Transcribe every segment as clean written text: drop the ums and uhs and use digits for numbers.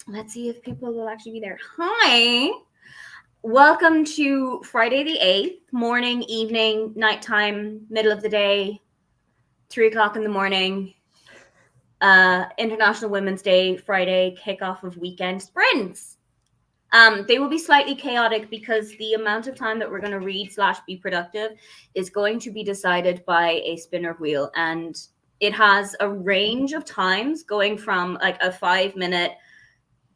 Let's see if people will actually be there. Hi. Welcome to Friday the 8th, morning, evening, nighttime, middle of the day, 3 o'clock in the morning, International Women's Day, Friday, kickoff of weekend sprints. They will be slightly chaotic because the amount of time that we're going to read / be productive is going to be decided by a spinner wheel. And it has a range of times going from like a 5 minute,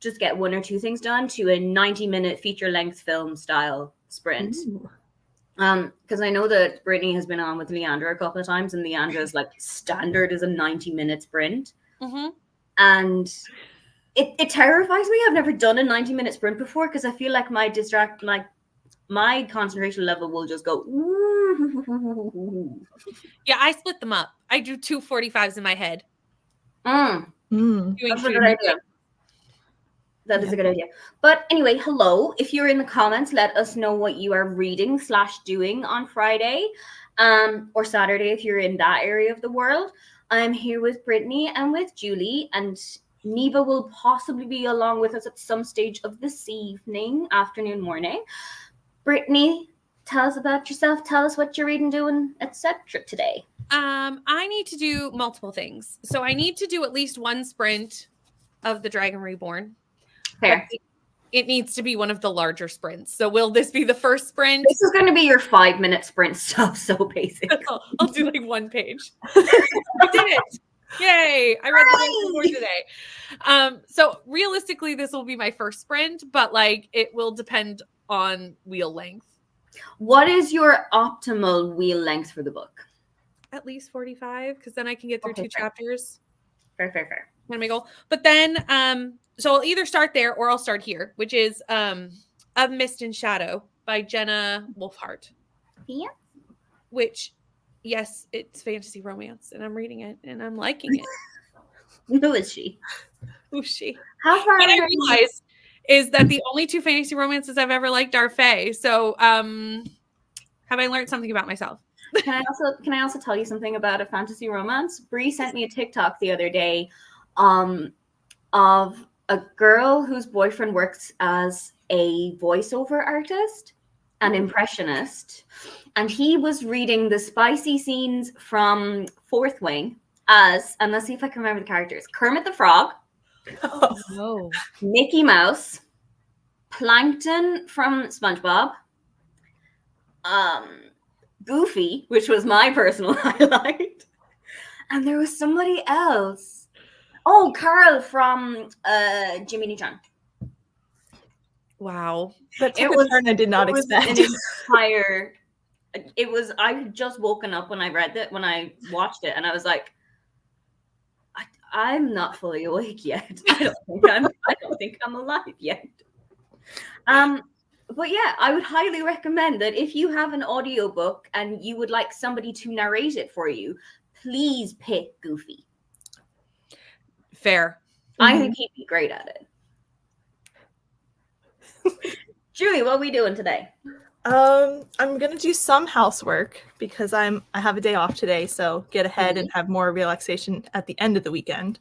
just get one or two things done, to a 90-minute feature length film style sprint. Because I know that Brittany has been on with Leandra a couple of times, and Leandra's like standard is a 90-minute sprint. And it terrifies me. I've never done a 90-minute sprint before because I feel like my concentration level will just go. Yeah, I split them up. I do 2 45s in my head. That's a good idea. That is a good idea. But anyway, hello. If you're in the comments, let us know what you are reading / doing on Friday, or Saturday if you're in that area of the world. I'm here with Brittany and with Julie, and Neva will possibly be along with us at some stage of this evening, afternoon, morning. Brittany, tell us about yourself. Tell us what you're reading, doing, etc. today. I need to do multiple things. So I need to do at least one sprint of the Dragon Reborn. Fair. It needs to be one of the larger sprints. So will this be the first sprint? This is going to be your 5-minute sprint stuff. So basic. I'll do like one page. I did it. Yay. I read the Dragon Reborn today. So realistically, this will be my first sprint, but like it will depend on wheel length. What is your optimal wheel length for the book? At least 45, because then I can get through 2 chapters. Fair. That's my goal. But then so I'll either start there or I'll start here, which is Of Mist and Shadow by Jenna Wolfhart. Yeah. Which, yes, it's fantasy romance, and I'm reading it, and I'm liking it. Who is she? Who's she? How far? What I realized is that the only 2 fantasy romances I've ever liked are Fae. So have I learned something about myself? Can I also tell you something about a fantasy romance? Bree sent me a TikTok the other day of a girl whose boyfriend works as a voiceover artist, an impressionist, and he was reading the spicy scenes from Fourth Wing as, and let's see if I can remember the characters: Kermit the Frog, Mickey Mouse, Plankton from SpongeBob, Goofy, which was my personal highlight, and there was somebody else. Oh, Carl from Jimmy Neutron. Wow. That took a turn I did not expect. I had just woken up when I read it, when I watched it, and I was like, I'm not fully awake yet. I don't think I'm alive yet. But yeah, I would highly recommend that if you have an audiobook and you would like somebody to narrate it for you, please pick Goofy. Fair. I think he'd be great at it. Julie, what are we doing today? I'm gonna do some housework because I have a day off today, so get ahead and have more relaxation at the end of the weekend.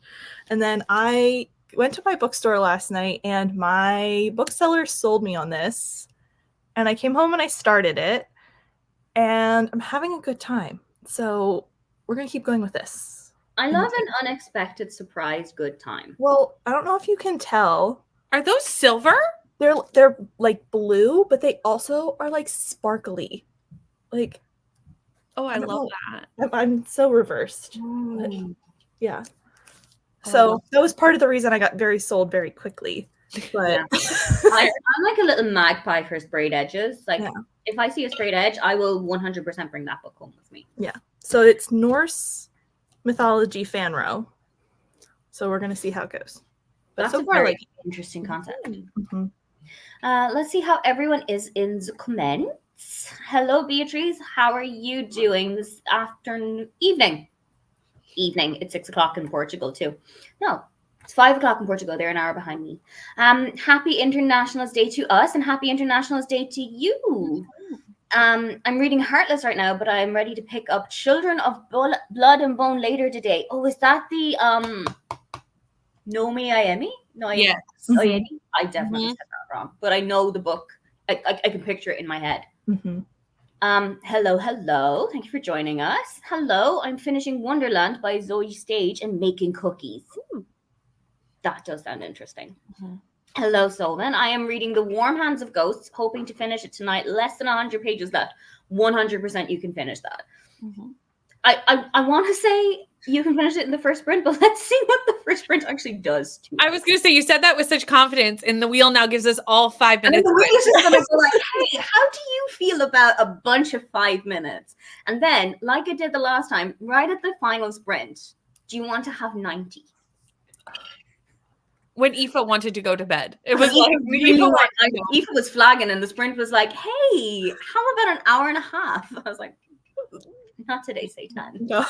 And then I went to my bookstore last night, and my bookseller sold me on this, and I came home and I started it, and I'm having a good time. So we're gonna keep going with this. I love an unexpected surprise good time. Well, I don't know if you can tell. Are those silver? They're like blue, but they also are like sparkly. Like, oh, I love that. I'm so reversed. But, yeah. So that was part of the reason I got very sold very quickly. But I'm like a little magpie for sprayed edges. Like if I see a sprayed edge, I will 100% bring that book home with me. Yeah. So it's Norse mythology fan row. So we're gonna see how it goes. But that's so a far, very interesting concept. Let's see how everyone is in the comments. Hello, Beatrice. How are you doing this evening? It's 6 o'clock in Portugal too. No, it's 5 o'clock in Portugal. They're an hour behind me. Happy Internationals Day to us, and happy Internationals Day to you. I'm reading Heartless right now, but I'm ready to pick up Children of Blood and Bone later today. Oh, is that the Nomi Ayemi? Noyadi. Yes. Noyadi. I definitely Mhm. said that wrong, but I know the book. I can picture it in my head. Mhm. Hello. Thank you for joining us. Hello, I'm finishing Wonderland by Zoe Stage and making cookies. That does sound interesting. Mhm. Hello, Solvin. I am reading The Warm Hands of Ghosts, hoping to finish it tonight. Less than 100 pages left. 100% you can finish that. Mhm. I want to say you can finish it in the first sprint, but let's see what the first sprint actually does to it. I was going to say, you said that with such confidence, and the wheel now gives us all 5 And then minutes. the wheel is just going to go like, hey, how do you feel about a bunch of 5 minutes? And then, like I did the last time, right at the final sprint, do you want to have 90? When Aoife wanted to go to bed. It was Aoife like, really Aoife wanted- wanted to go. Aoife was flagging, and the sprint was like, hey, how about an hour and a half? I was like, not today, Satan. No.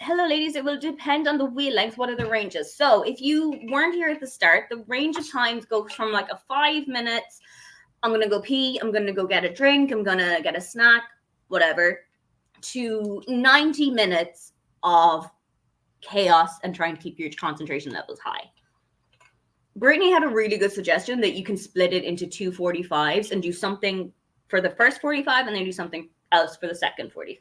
Hello, ladies. It will depend on the wheel length. What are the ranges? So if you weren't here at the start, the range of times goes from like a 5 minutes. I'm going to go pee. I'm going to go get a drink. I'm going to get a snack, whatever, to 90 minutes of chaos and trying to keep your concentration levels high. Brittany had a really good suggestion that you can split it into 2 45s and do something for the first 45 and then do something else for the second 45.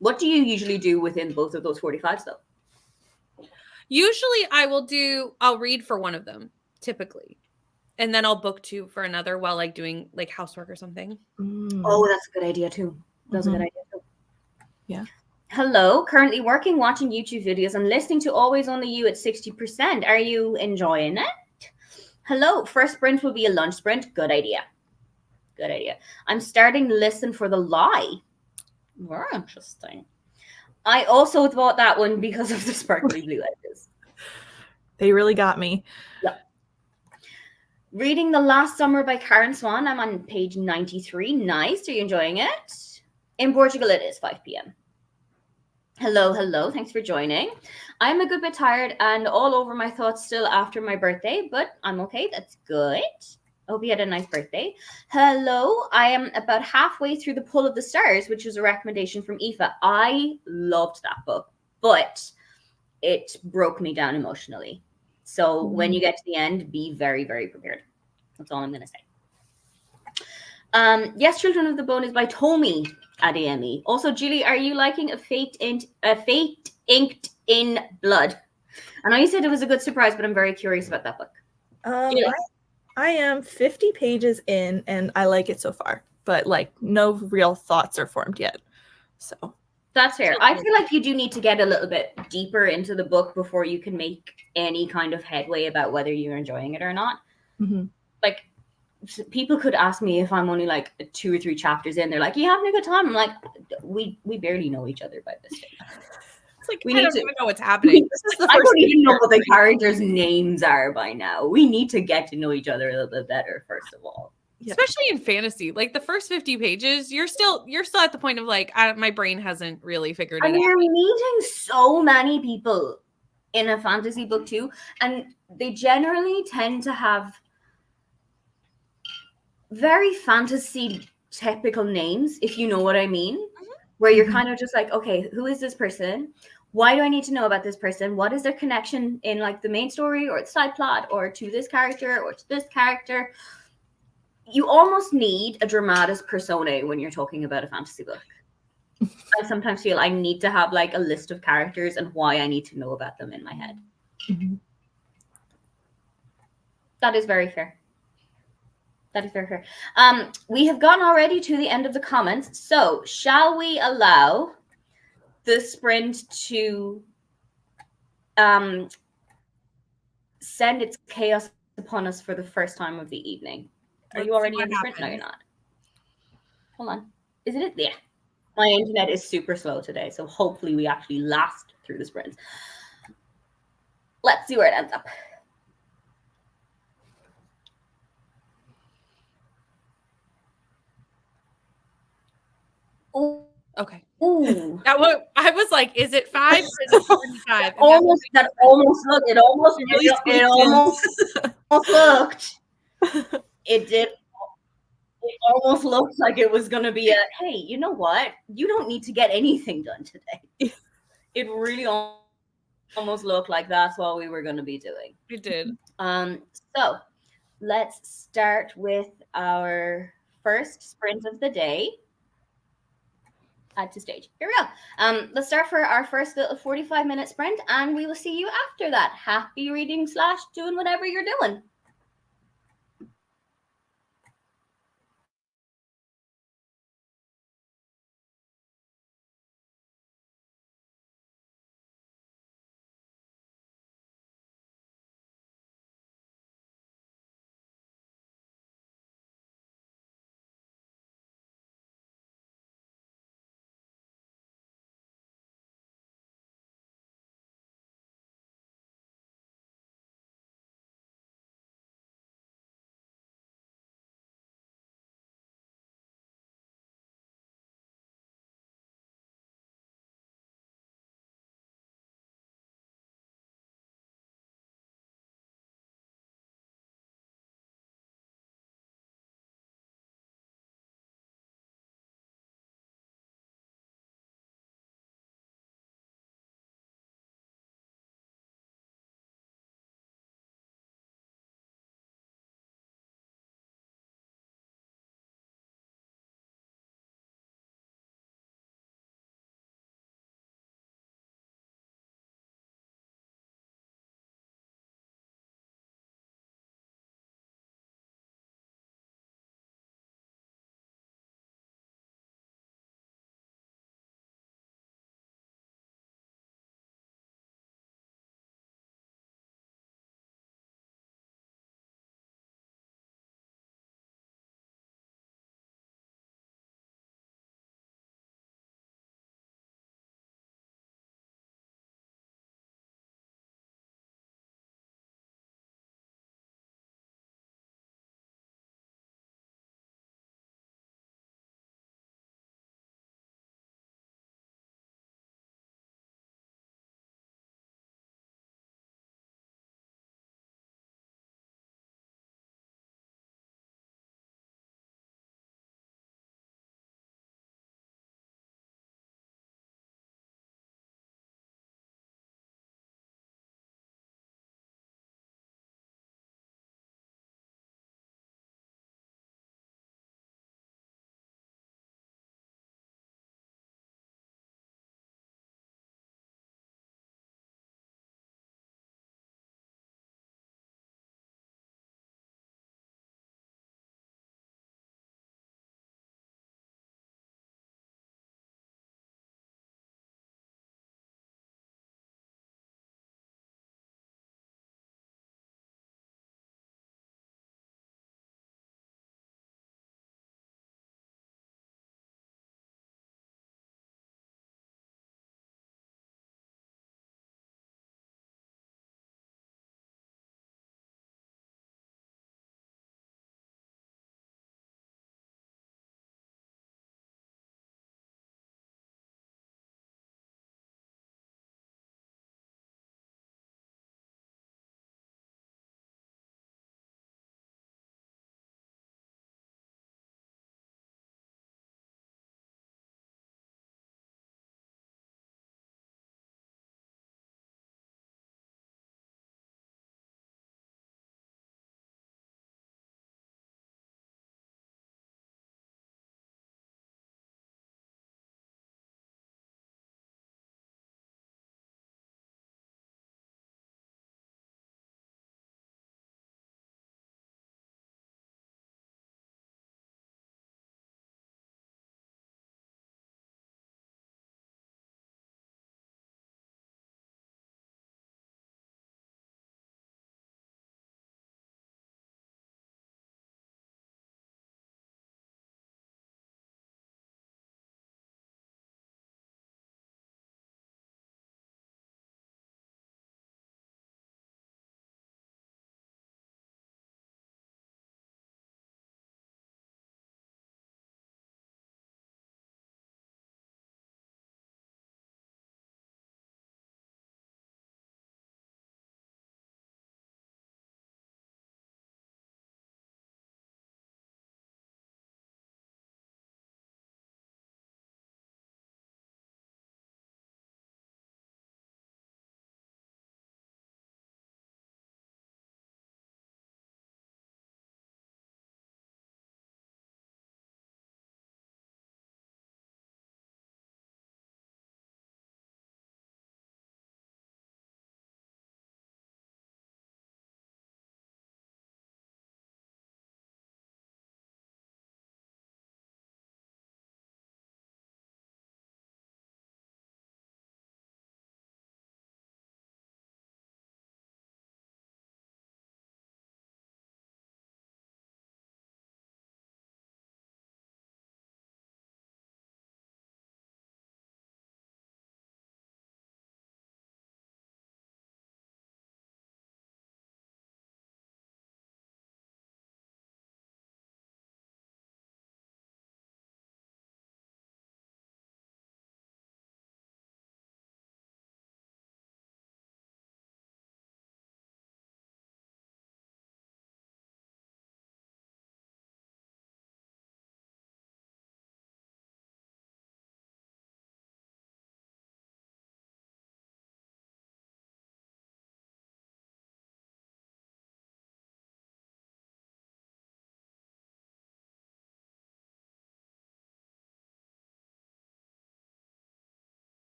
What do you usually do within both of those 45s though? Usually I'll read for one of them, typically. And then I'll book 2 for another while like doing like housework or something. Oh, that's a good idea too. That's a good idea too. Yeah. Hello, currently working, watching YouTube videos and listening to Always Only You at 60%. Are you enjoying it? Hello, first sprint will be a lunch sprint. Good idea. Good idea. I'm starting to listen for the lie. Very interesting. I also thought that one because of the sparkly blue edges. They really got me. Yeah. Reading The Last Summer by Karen Swan. I'm on page 93. Nice. Are you enjoying it? In Portugal, it is 5 p.m. Hello. Thanks for joining. I'm a good bit tired and all over my thoughts still after my birthday, but I'm okay. That's good. Hope you had a nice birthday. Hello. I am about halfway through The Pull of the Stars, which was a recommendation from Aoife. I loved that book, but it broke me down emotionally. So when you get to the end, be very, very prepared. That's all I'm going to say. Yes, Children of the Bone is by Tomi Adeyemi. Also, Julie, are you liking a Fate Inked in Blood? I know you said it was a good surprise, but I'm very curious about that book. I am 50 pages in, and I like it so far, but like no real thoughts are formed yet. So that's fair. I feel like you do need to get a little bit deeper into the book before you can make any kind of headway about whether you're enjoying it or not. Mm-hmm. Like, people could ask me if I'm only like 2 or 3 chapters in. They're like, "You having a good time?" I'm like, "We barely know each other by this stage." It's like, We I need don't to- even know what's happening. I don't even know what the characters' names are by now. We need to get to know each other a little bit better, first of all. Yep. Especially in fantasy, like the first 50 pages, you're still at the point of like, my brain hasn't really figured it And out. you're meeting so many people in a fantasy book too, and they generally tend to have very fantasy typical names, if you know what I mean, where you're kind of just like, okay, who is this person? Why do I need to know about this person? What is their connection in like the main story or the side plot or to this character or to this character? You almost need a dramatis personae when you're talking about a fantasy book. I sometimes feel I need to have like a list of characters and why I need to know about them in my head. Mm-hmm. That is very fair. That is very fair. We have gotten already to the end of the comments. So shall we allow the sprint to send its chaos upon us for the first time of the evening? Are you already in the sprint? No, you're not. Hold on. Isn't it? Yeah. My internet is super slow today, so hopefully we actually last through the sprint. Let's see where it ends up. Oh, Okay. ooh. I was like, is it 5 or is it 45? It almost looked. It almost looked. It did. It almost looked like it was going to be a, hey, you know what? You don't need to get anything done today. It really almost almost look like that's what we were going to be doing. It did. So let's start with our first sprint of the day. Add to stage. Here we go. Let's start for our first little 45-minute sprint, and we will see you after that. Happy reading / doing whatever you're doing.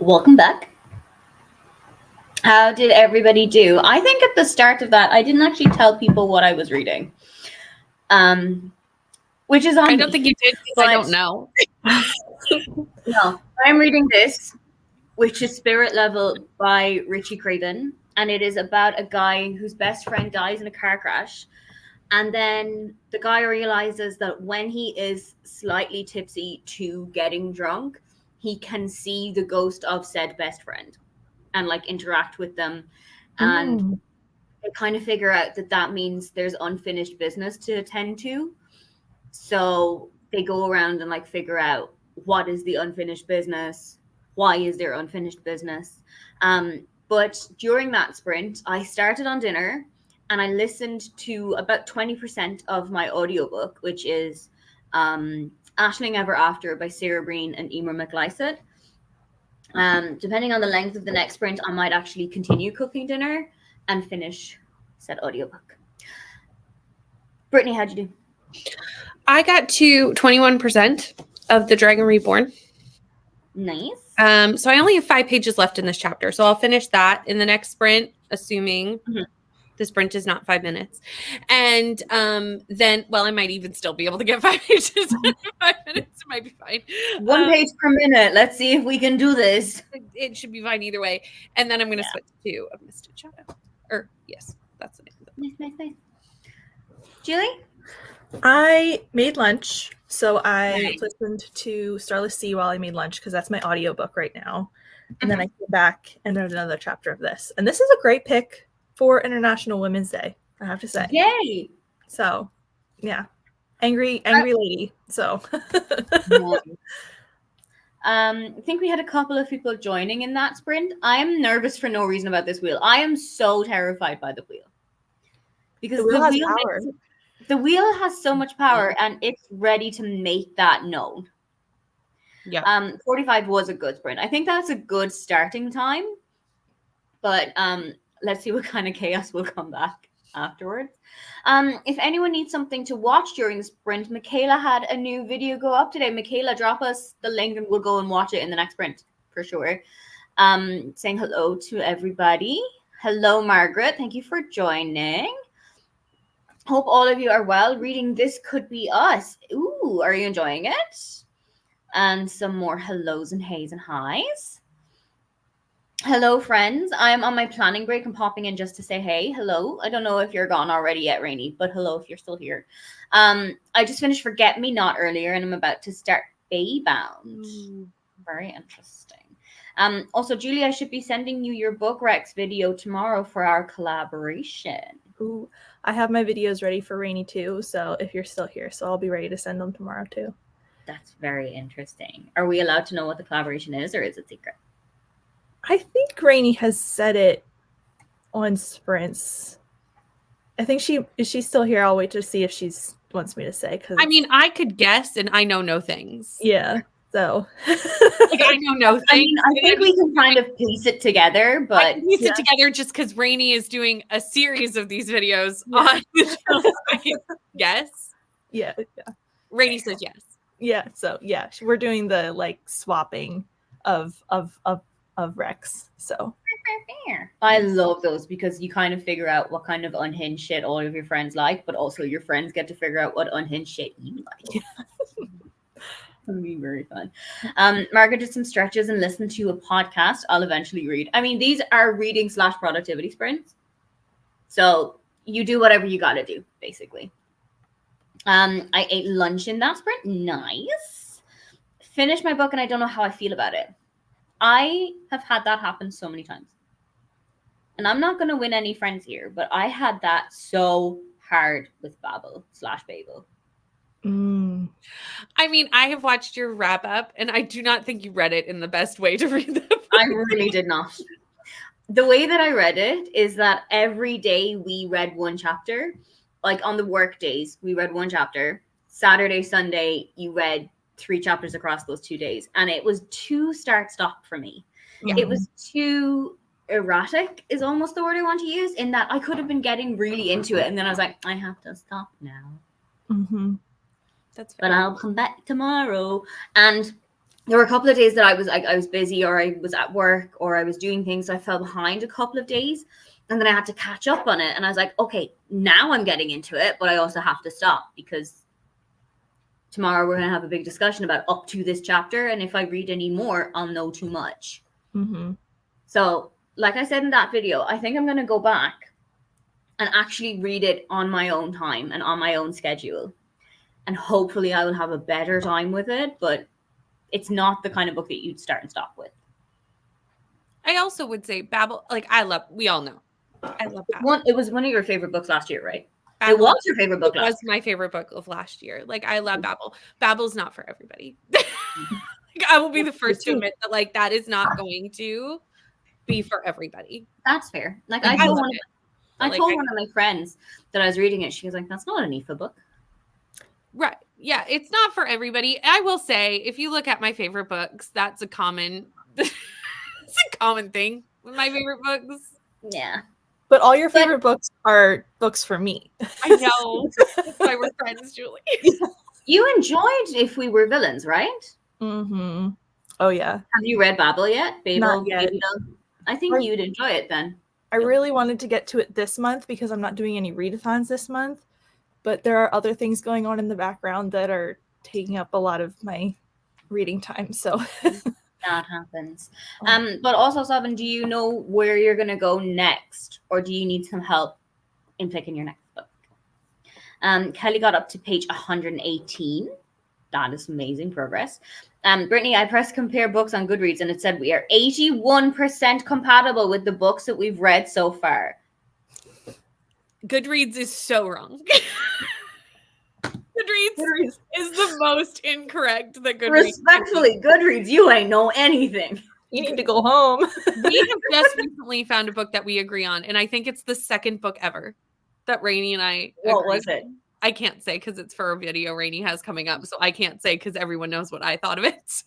Welcome back. How did everybody do? I think at the start of that, I didn't actually tell people what I was reading. Which is on I me. don't think you did because I don't know. No, I'm reading this, which is Spirit Level by Richie Craven. And it is about a guy whose best friend dies in a car crash. And then the guy realizes that when he is slightly tipsy to getting drunk, he can see the ghost of said best friend and like interact with them. And they kind of figure out that that means there's unfinished business to attend to. So they go around and like figure out what is the unfinished business, why is there unfinished business. But during that sprint, I started on dinner and I listened to about 20% of my audiobook, which is Ashling Ever After by Sarah Breen and Emer McLysett. Depending on the length of the next sprint, I might actually continue cooking dinner and finish said audiobook. Brittany, how'd you do? I got to 21% of The Dragon Reborn. Nice. So I only have 5 pages left in this chapter. So I'll finish that in the next sprint, assuming the sprint is not 5 minutes. And then, well, I might even still be able to get 5 pages in 5 minutes. It might be fine. 1 page per minute. Let's see if we can do this. It should be fine either way. And then I'm going to switch to A Misted Shadow. Or, yes, that's the name of it. Nice. Julie? I made lunch, so I listened to Starless Sea while I made lunch because that's my audiobook right now. And then I came back and read another chapter of this. And this is a great pick for International Women's Day, I have to say. Yay! So, yeah. Angry lady. So. I think we had a couple of people joining in that sprint. I am nervous for no reason about this wheel. I am so terrified by the wheel. Because the wheel has so much power and it's ready to make that known. Yeah. 45 was a good sprint. I think that's a good starting time. But let's see what kind of chaos will come back afterwards. If anyone needs something to watch during the sprint, Michaela had a new video go up today. Michaela, drop us the link and we'll go and watch it in the next sprint for sure. Saying hello to everybody. Hello, Margaret. Thank you for joining. Hope all of you are well. Reading This Could Be Us. Ooh, are you enjoying it? And some more hellos and heys and highs. Hello, friends. I'm on my planning break and popping in just to say hey. Hello. I don't know if you're gone already yet, Rainy, but hello if you're still here. I just finished Forget Me Not earlier, and I'm about to start Baybound. Very interesting. Also, Julie, I should be sending you your book Rex video tomorrow for our collaboration. Ooh, I have my videos ready for Rainy too, so if you're still here, so I'll be ready to send them tomorrow too. That's very interesting. Are we allowed to know what the collaboration is, or is it secret? I think Rainy has said it on sprints. I think is she still here? I'll wait to see if she wants me to say. Cause I mean, I could guess, and I know no things. Yeah. So like, I know no things. I mean, I think we can kind of piece it together, but I can piece it together just because Rainy is doing a series of these videos on the show. Yes. Yeah. Rainy says yes. Yeah. So yeah, we're doing the like swapping of Rex. So I love those because you kind of figure out what kind of unhinged shit all of your friends like, but also your friends get to figure out what unhinged shit you like. It'll be very fun. Margaret did some stretches and listened to a podcast I'll eventually read. I mean, these are reading / productivity sprints. So you do whatever you got to do, basically. I ate lunch in that sprint. Nice. Finished my book and I don't know how I feel about it. I have had that happen so many times. And I'm not going to win any friends here, but I had that so hard with Babel / Babel. I mean, I have watched your wrap up and I do not think you read it in the best way to read the book. I really did not. The way that I read it is that every day we read one chapter. Like on the work days, we read one chapter. Saturday, Sunday, you read 3 chapters across those 2 days. And it was too start-stop for me. Yeah. It was too erratic is almost the word I want to use, in that I could have been getting really into it. And then I was like, I have to stop now. Mm-hmm. That's fair. But I'll come back tomorrow. And there were a couple of days that I was busy, or I was at work, or I was doing things. So I fell behind a couple of days, and then I had to catch up on it. And I was like, okay, now I'm getting into it, but I also have to stop because tomorrow we're going to have a big discussion about up to this chapter. And if I read any more, I'll know too much. Mm-hmm. So like I said in that video, I think I'm going to go back and actually read it on my own time and on my own schedule. And hopefully I will have a better time with it, but it's not the kind of book that you'd start and stop with. I also would say Babel, like we all know. I love Babel. It was one of your favorite books last year, right? Babel, it was your favorite book it last was my favorite book of last year. Like, I love Babel. Babel's not for everybody. Like, I will be the first to admit that, like, that is not going to be for everybody. That's fair. Like, I told love one, it, I told one of my friends that I was reading it. She was like, that's not an Neva book. Right. Yeah, it's not for everybody. I will say, if you look at my favorite books, that's a common it's a common thing with my favorite books. Yeah. But all your favorite books are books for me. I know. That's why we're friends, Julie. You enjoyed If We Were Villains, right? Mm-hmm. Oh, yeah. Have you read Babel yet? Not yet. I think you'd enjoy it then. I really wanted to get to it this month because I'm not doing any readathons this month. But there are other things going on in the background that are taking up a lot of my reading time. So that happens. But also, Sabin, do you know where you're going to go next? Or do you need some help in picking your next book? Kelly got up to page 118. That is amazing progress. Brittany, I pressed compare books on Goodreads and it said we are 81% compatible with the books that we've read so far. Goodreads is so wrong. Goodreads is the most incorrect that Goodreads. Respectfully, Goodreads, you ain't know anything. You need to go home. We have just recently found a book that we agree on, and I think it's the second book ever that Rainey and I What was it? I can't say because it's for a video Rainey has coming up, so I can't say because everyone knows what I thought of it.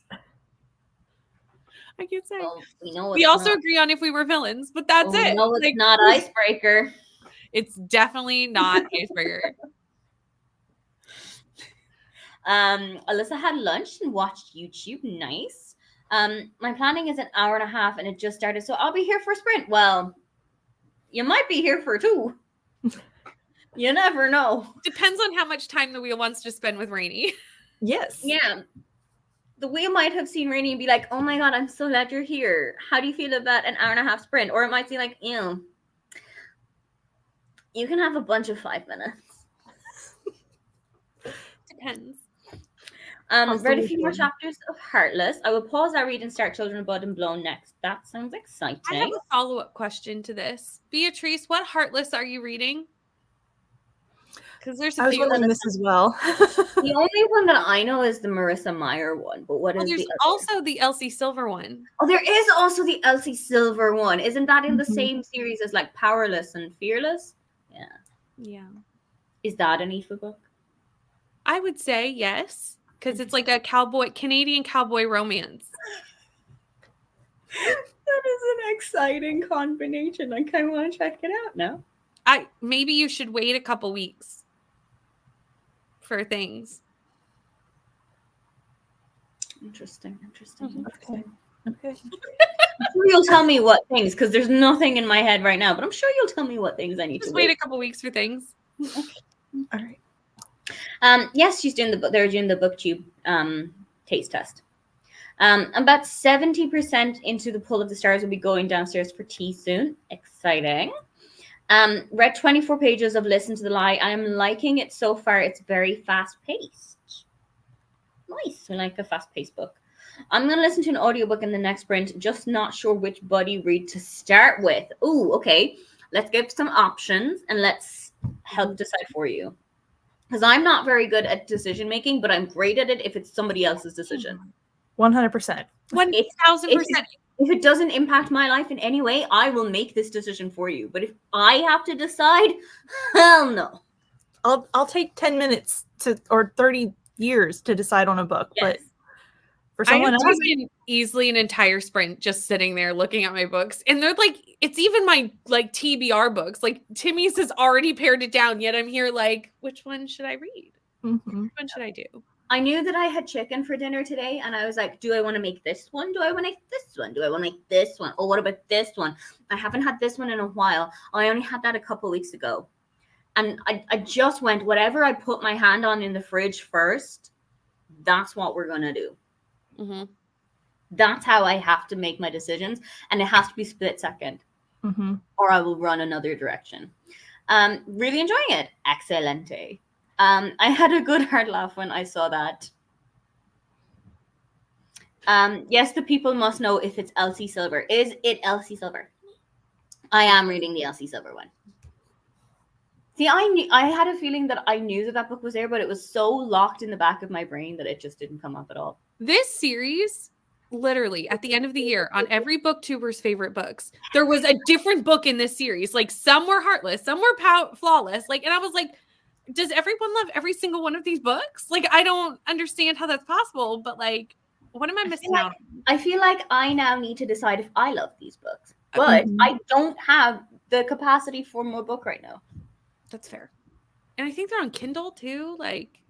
I can't say. Well, we also agree on If We Were Villains, but that's it. No, it's not Icebreaker. It's definitely not Icebreaker. Alyssa had lunch and watched YouTube. Nice. My planning is an hour and a half and it just started, so I'll be here for a sprint. Well, you might be here for 2. You never know. Depends on how much time the wheel wants to spend with Rainey. Yes. Yeah. The wheel might have seen Rainey and be like, oh my God, I'm so glad you're here. How do you feel about an hour and a half sprint? Or it might be like, ew. You can have a bunch of 5 minutes. Depends. Read a few more chapters of Heartless. I will pause our read and start Children of Blood and Blown next. That sounds exciting. I have a follow-up question to this. Beatrice, what Heartless are you reading? Because there's I was wondering this as well. The only one that I know is the Marissa Meyer one. But what is there's the also the Elsie Silver one. Oh, there is also the Elsie Silver one. Isn't that in the same series as like Powerless and Fearless? Yeah. Yeah. Is that an Aoife book? I would say yes, because it's like a Canadian cowboy romance. That is an exciting combination. I kind of want to check it out now. Maybe you should wait a couple weeks for things. Interesting. Okay. I'm sure you'll tell me what things, because there's nothing in my head right now, but I'm sure you'll tell me what things I need to wait a couple weeks for things. Okay. All right. Yes, she's doing they're doing the BookTube taste test. About 70% into the Pull of the Stars will be going downstairs for tea soon. Exciting. Read 24 pages of Listen to the Lie. I am liking it so far. It's very fast-paced. Nice. I like a fast-paced book. I'm going to listen to an audiobook in the next sprint. Just not sure which buddy read to start with. Ooh, okay. Let's give some options and let's help decide for you. Because I'm not very good at decision making, but I'm great at it if it's somebody else's decision. 100%. 1,000%. If it doesn't impact my life in any way, I will make this decision for you. But if I have to decide, hell no. I'll take 10 minutes or 30 years to decide on a book. Yes. But for someone else, easily an entire sprint just sitting there looking at my books, and they're like, it's even my like TBR books. Like Timmy's has already pared it down, yet I'm here like, which one should I read? Mm-hmm. Which one should I do? I knew that I had chicken for dinner today, and I was like, do I want to make this one? Do I want to make this one? Do I want to make this one? Oh, what about this one? I haven't had this one in a while. I only had that a couple weeks ago. And I just went, whatever I put my hand on in the fridge first, that's what we're going to do. Mm-hmm. That's how I have to make my decisions. And it has to be split second, or I will run another direction. Really enjoying it. Excelente. I had a good hard laugh when I saw that. Yes, the people must know if it's Elsie Silver. Is it Elsie Silver? I am reading the Elsie Silver one. See, I had a feeling that I knew that book was there, but it was so locked in the back of my brain that it just didn't come up at all. This series, literally, at the end of the year, on every booktuber's favorite books, there was a different book in this series. Like, some were heartless, some were flawless. Like, and I was like, does everyone love every single one of these books? Like, I don't understand how that's possible, but like, what am I missing out? I feel like I now need to decide if I love these books, but I don't have the capacity for more book right now. That's fair. And I think they're on Kindle too. Like,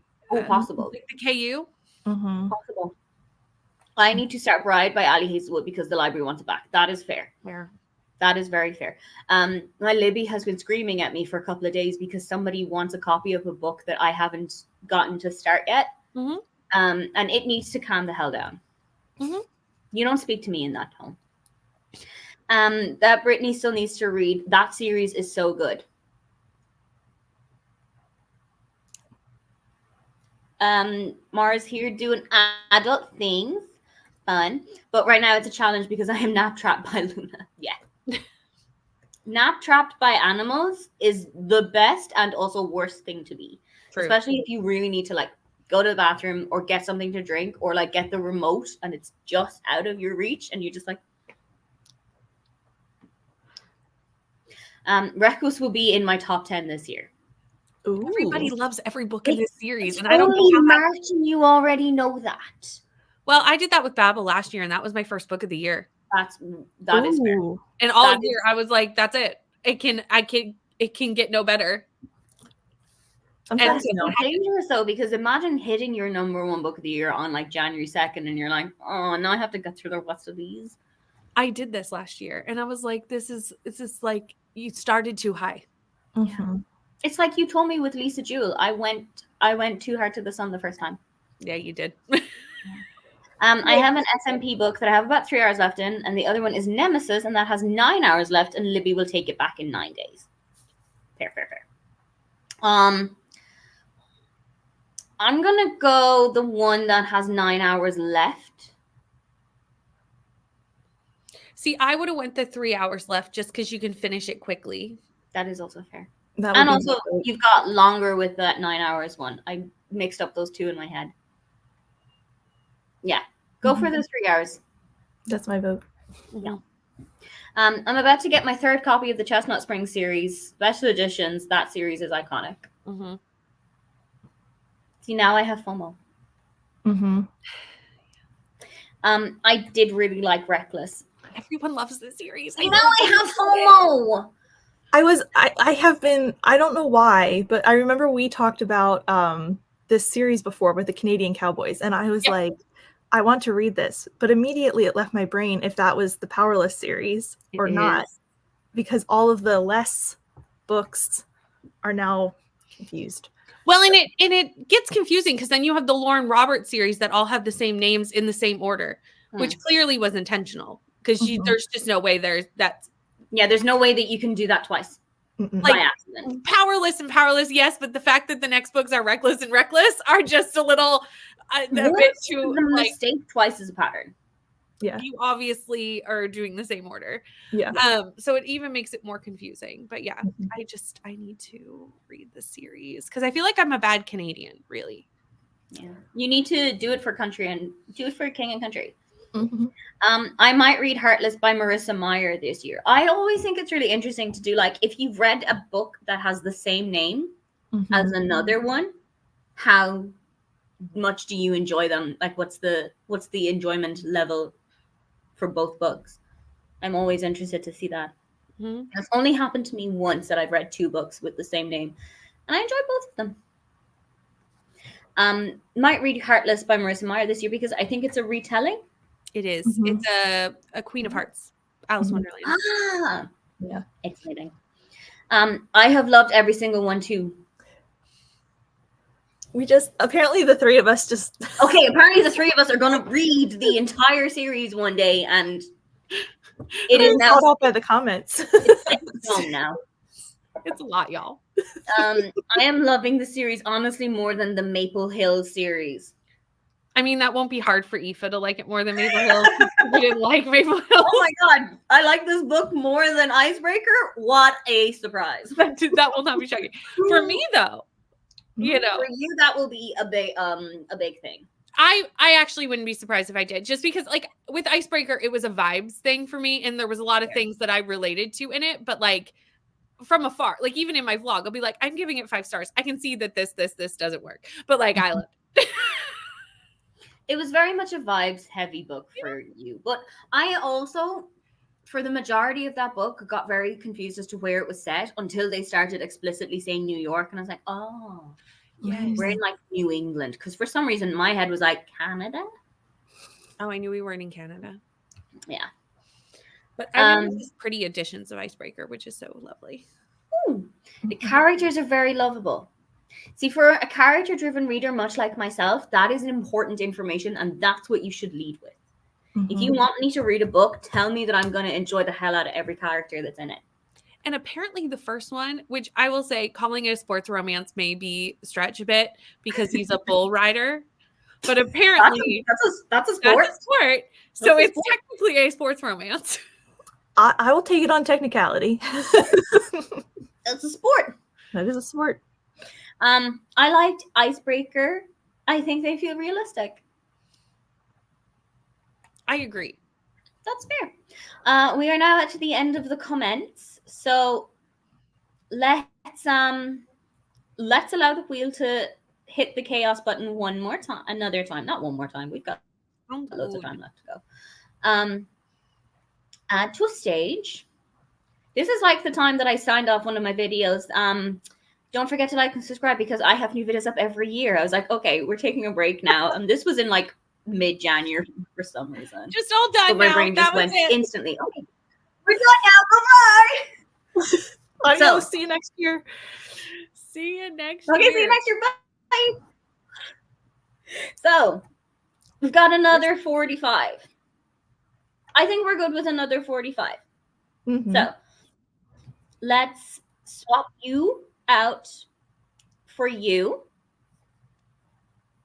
possible. Like the KU. Possible. I need to start Bride by Ali Hazelwood because the library wants it back. That is fair. Fair. That is very fair. My Libby has been screaming at me for a couple of days because somebody wants a copy of a book that I haven't gotten to start yet. And it needs to calm the hell down. You don't speak to me in that tone. That Brittany still needs to read. That series is so good. Mara's here doing adult things. Fun. But right now it's a challenge because I am nap trapped by Luna. Yeah. Nap trapped by animals is the best and also worst thing to be. True. Especially if you really need to like go to the bathroom or get something to drink or like get the remote and it's just out of your reach and you just like Reckless will be in my top 10 this year. Ooh. Everybody loves every book in this series, and I don't know how Martin, you already know that. Well, I did that with Babel last year, and that was my first book of the year. That is fair. And all year, I was like, "That's it. It can get no better." That's dangerous though, because imagine hitting your number one book of the year on like January 2nd, and you're like, "Oh, now I have to get through the rest of these." I did this last year, and I was like, "This is like you started too high." Yeah. It's like you told me with Lisa Jewell. I went too hard to the sun the first time. Yeah, you did. I have an SMP book that I have about 3 hours left in, and the other one is Nemesis, and that has 9 hours left, and Libby will take it back in 9 days. Fair. I'm gonna go the one that has 9 hours left. See, I would have went the 3 hours left just because you can finish it quickly. That is also fair. And also, you've got longer with that 9 hours one. I mixed up those two in my head. Yeah, go for those 3 hours. That's my vote. Yeah. I'm about to get my third copy of the Chestnut Springs series, special editions. That series is iconic. See, now I have FOMO. I did really like Reckless. Everyone loves this series. Now I have FOMO. I don't know why, but I remember we talked about this series before with the Canadian Cowboys, and I was like, I want to read this, but immediately it left my brain if that was the Powerless series or not, because all of the less books are now confused. Well, and it gets confusing because then you have the Lauren Roberts series that all have the same names in the same order, which clearly was intentional because there's just no way there's no way that you can do that twice. Like by accident. Powerless, yes, but the fact that the next books are Reckless and Reckless are just a little a bit too mistake twice is a pattern. Yeah. You obviously are doing the same order. Yeah. So it even makes it more confusing. But yeah, I need to read the series because I feel like I'm a bad Canadian, really. Yeah. You need to do it for country and do it for King and Country. I might read Heartless by Marissa Meyer this year. I always think it's really interesting to do, like, if you've read a book that has the same name as another one, how much do you enjoy them? Like, what's the enjoyment level for both books? I'm always interested to see that. It's only happened to me once that I've read two books with the same name, and I enjoyed both of them. Might read Heartless by Marissa Meyer this year because I think it's a retelling. It is. Mhm. It's a Queen of Hearts, Alice Mhm. Wonderland. Ah, Yeah. exciting. I have loved every single one too. We just apparently the three of us just Okay, apparently the three of us are going to read the entire series one day, and it is now caught up by the comments. it's set in stone now. It's a lot, y'all. I am loving the series honestly more than the Maple Hill series. I mean, that won't be hard for Aoife to like it more than Maple Hill. We didn't like Maple Hill. Oh my god, I like this book more than Icebreaker. What a surprise! That will not be shocking. For me, though, you know, For you, that will be a big thing. I actually wouldn't be surprised if I did, just because like with Icebreaker, it was a vibes thing for me, and there was a lot of things that I related to in it, but like from afar, like even in my vlog, I'll be like, I'm giving it 5 stars. I can see that this doesn't work, but like I loved it. It was very much a vibes heavy book for you, but I also, for the majority of that book, got very confused as to where it was set until they started explicitly saying New York, and I was like, oh, Yes. we're in like New England, because for some reason my head was like Canada. Oh, I knew we weren't in Canada. Yeah. But I mean, these pretty editions of Icebreaker, which is so lovely. The characters are very lovable. See, for a character-driven reader, much like myself, that is important information, and that's what you should lead with. If you want me to read a book, tell me that I'm going to enjoy the hell out of every character that's in it. And apparently the first one, which I will say calling it a sports romance may be stretch a bit because he's a bull rider, but apparently that's a sport. That's a sport. So it's technically a sports romance. I will take it on technicality. It's a sport. That is a sport. I liked Icebreaker. I think they feel realistic. I agree. That's fair. We are now at the end of the comments, so let's allow the wheel to hit the chaos button one more time, another time, not one more time. We've got loads of time left to go. Add to a stage. This is like the time that I signed off one of my videos. Don't forget to like and subscribe because I have new videos up every year. I was like, okay, we're taking a break now, and this was in like mid-January for some reason. Just all done. But my now. brain That just was went it. instantly. Okay, we're done now. Bye bye. So, see you next year. See you next Okay, year. see you next year. Bye. So we've got another 45. I think we're good with another 45. So let's swap you out for you.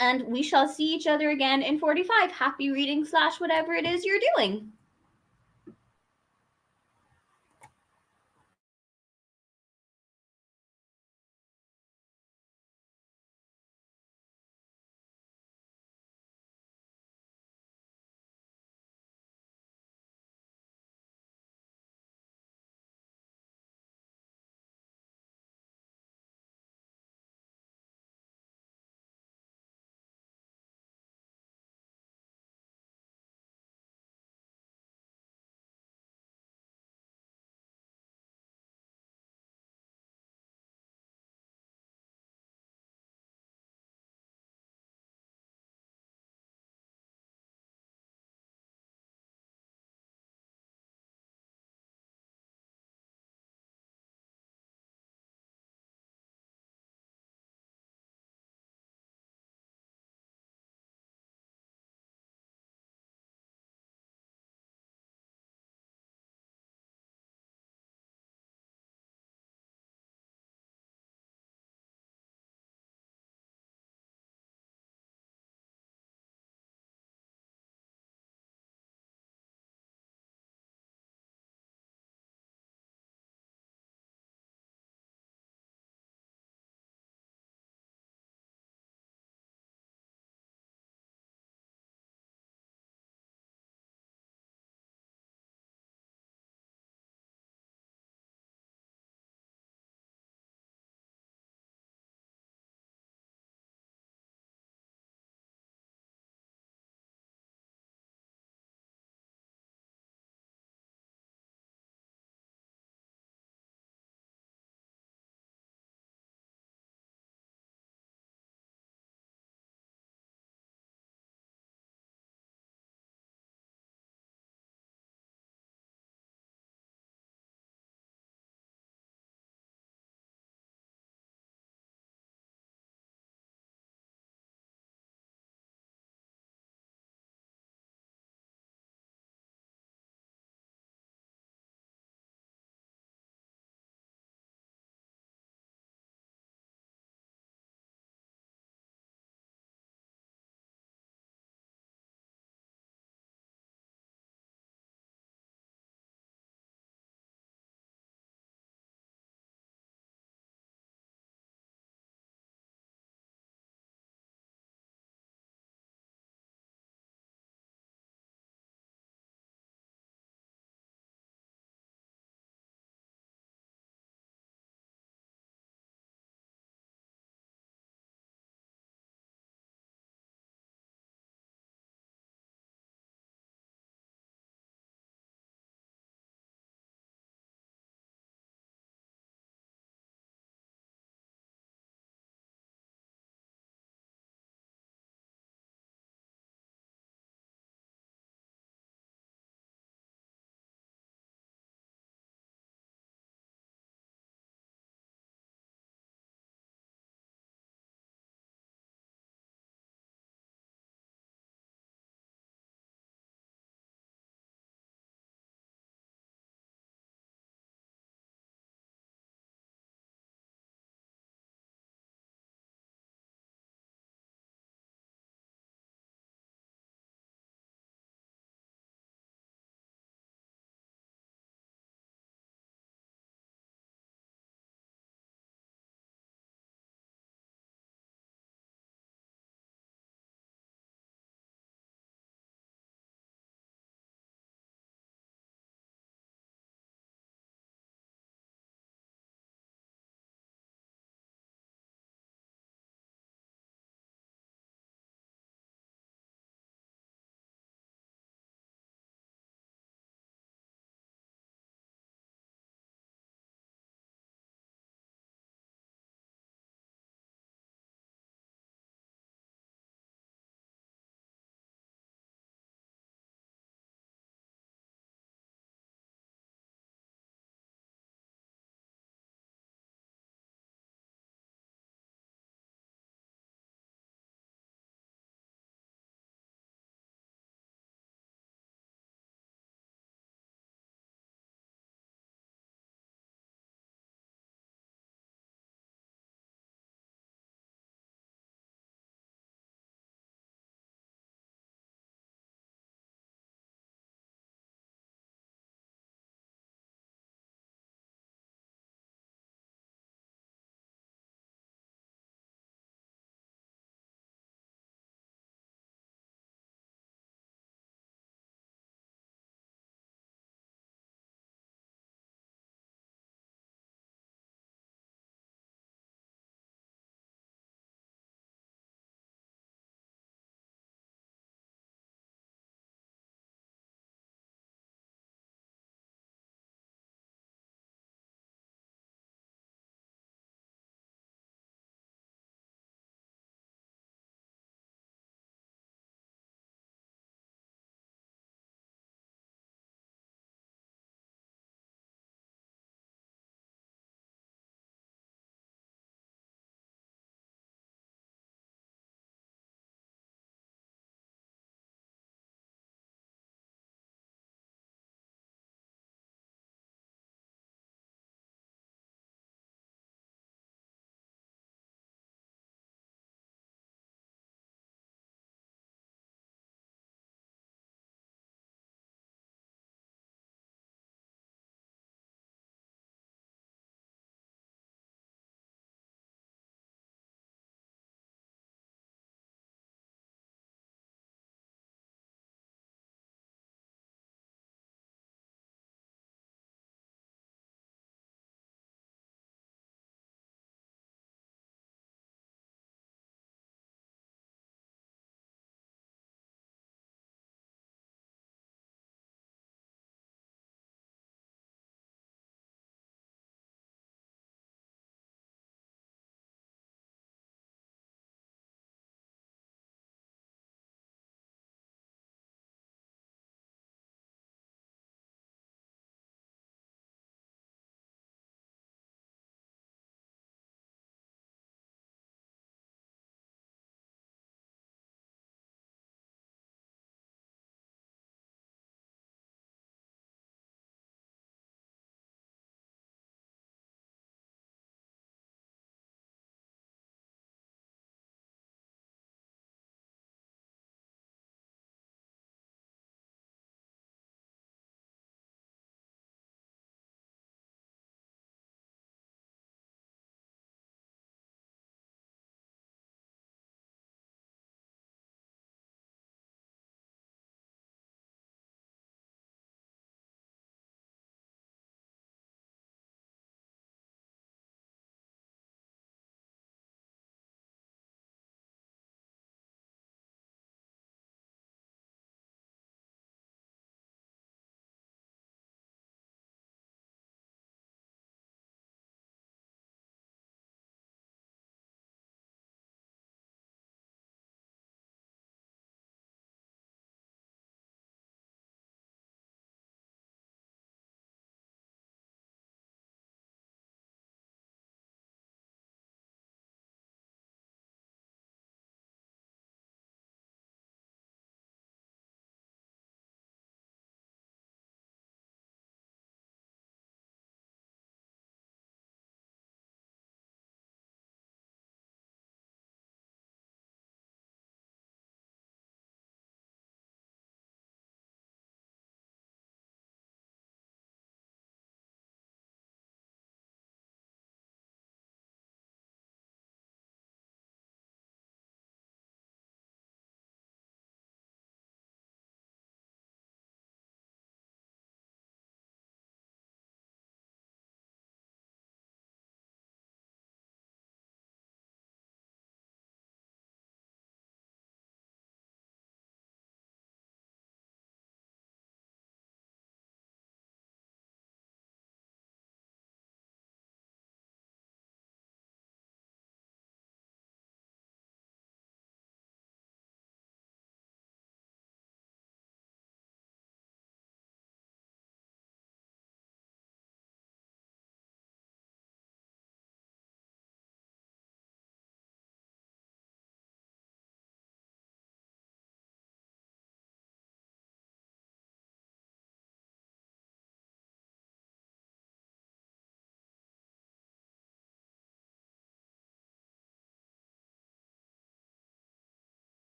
And we shall see each other again in 45. Happy reading / whatever it is you're doing.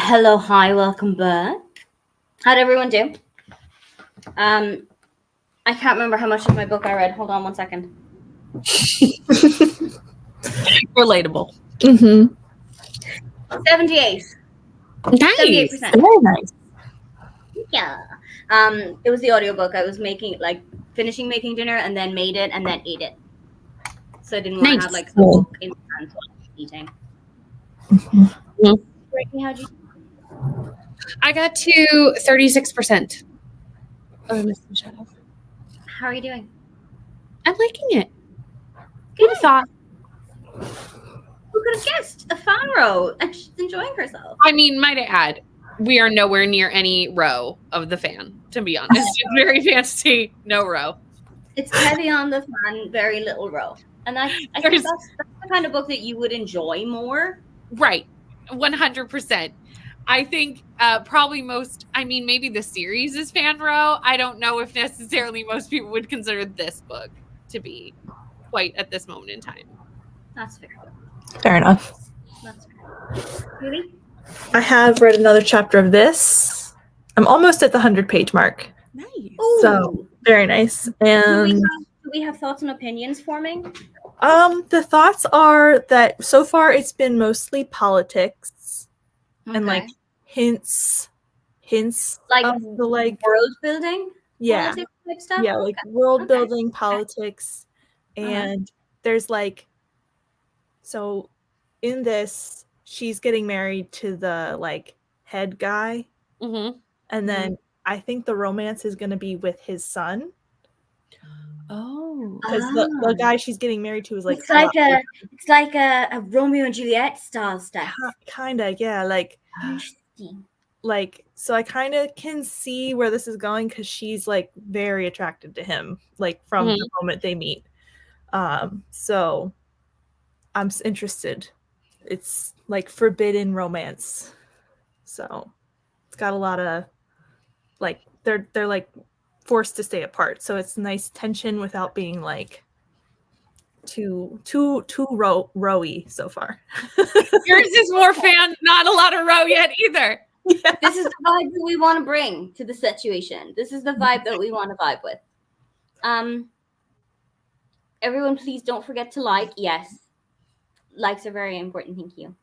Hello, hi, welcome back. How'd everyone do? I can't remember how much of my book I read. Hold on 1 second. Relatable. Mm-hmm. 78. Nice. 78%. Very nice. Yeah. It was the audiobook. I was finishing making dinner and then made it and then ate it. So I didn't want to have Nice. like a book in my hands while I was eating. Mm-hmm. Brittany, how'd you? I got to 36%. Oh, Mr. Shadow. How are you doing? I'm liking it. Good. Thought. Who could have guessed? A fan row, and she's enjoying herself. I mean, might I add, we are nowhere near any row of the fan, to be honest. It's very fancy, no row. It's heavy on the fan, very little row. And I think that's the kind of book that you would enjoy more. Right. 100%. I think probably maybe the series is fan row. I don't know if necessarily most people would consider this book to be quite at this moment in time. That's fair. Fair enough. That's fair. Really? I have read another chapter of this. I'm almost at the 100-page mark. Nice. So very nice. And do we have thoughts and opinions forming? the thoughts are that so far it's been mostly politics and like hints like of the like world building. Yeah. Politics type stuff? Yeah, like world building, politics, and there's like, so in this, she's getting married to the like head guy, and then I think the romance is going to be with his son. Oh, because the guy she's getting married to is like it's like a Romeo and Juliet style stuff. Kind of, yeah, like interesting. Like, so I kind of can see where this is going because she's like very attracted to him, like from the moment they meet. So I'm interested. It's like forbidden romance, so it's got a lot of like they're like forced to stay apart. So it's nice tension without being like too rowy so far. Yours is more fan, not a lot of row yet either. Yeah. This is the vibe that we want to bring to the situation. This is the vibe that we want to vibe with. Everyone, please don't forget to like. Yes, likes are very important. Thank you.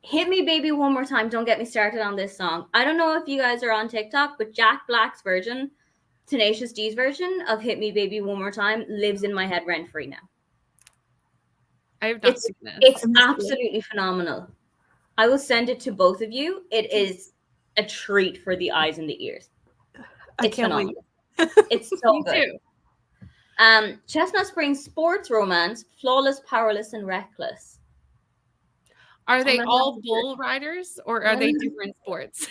Hit Me Baby One More Time. Don't get me started on this song. I don't know if you guys are on TikTok, but Jack Black's version, Tenacious D's version of Hit Me Baby One More Time lives in my head rent free now. I have not seen this. It's absolutely phenomenal. I will send it to both of you. It is a treat for the eyes and the ears. I can't wait. It's so good. Chestnut Springs sports romance, flawless, powerless, and reckless. Are they all bull riders or are they different sports?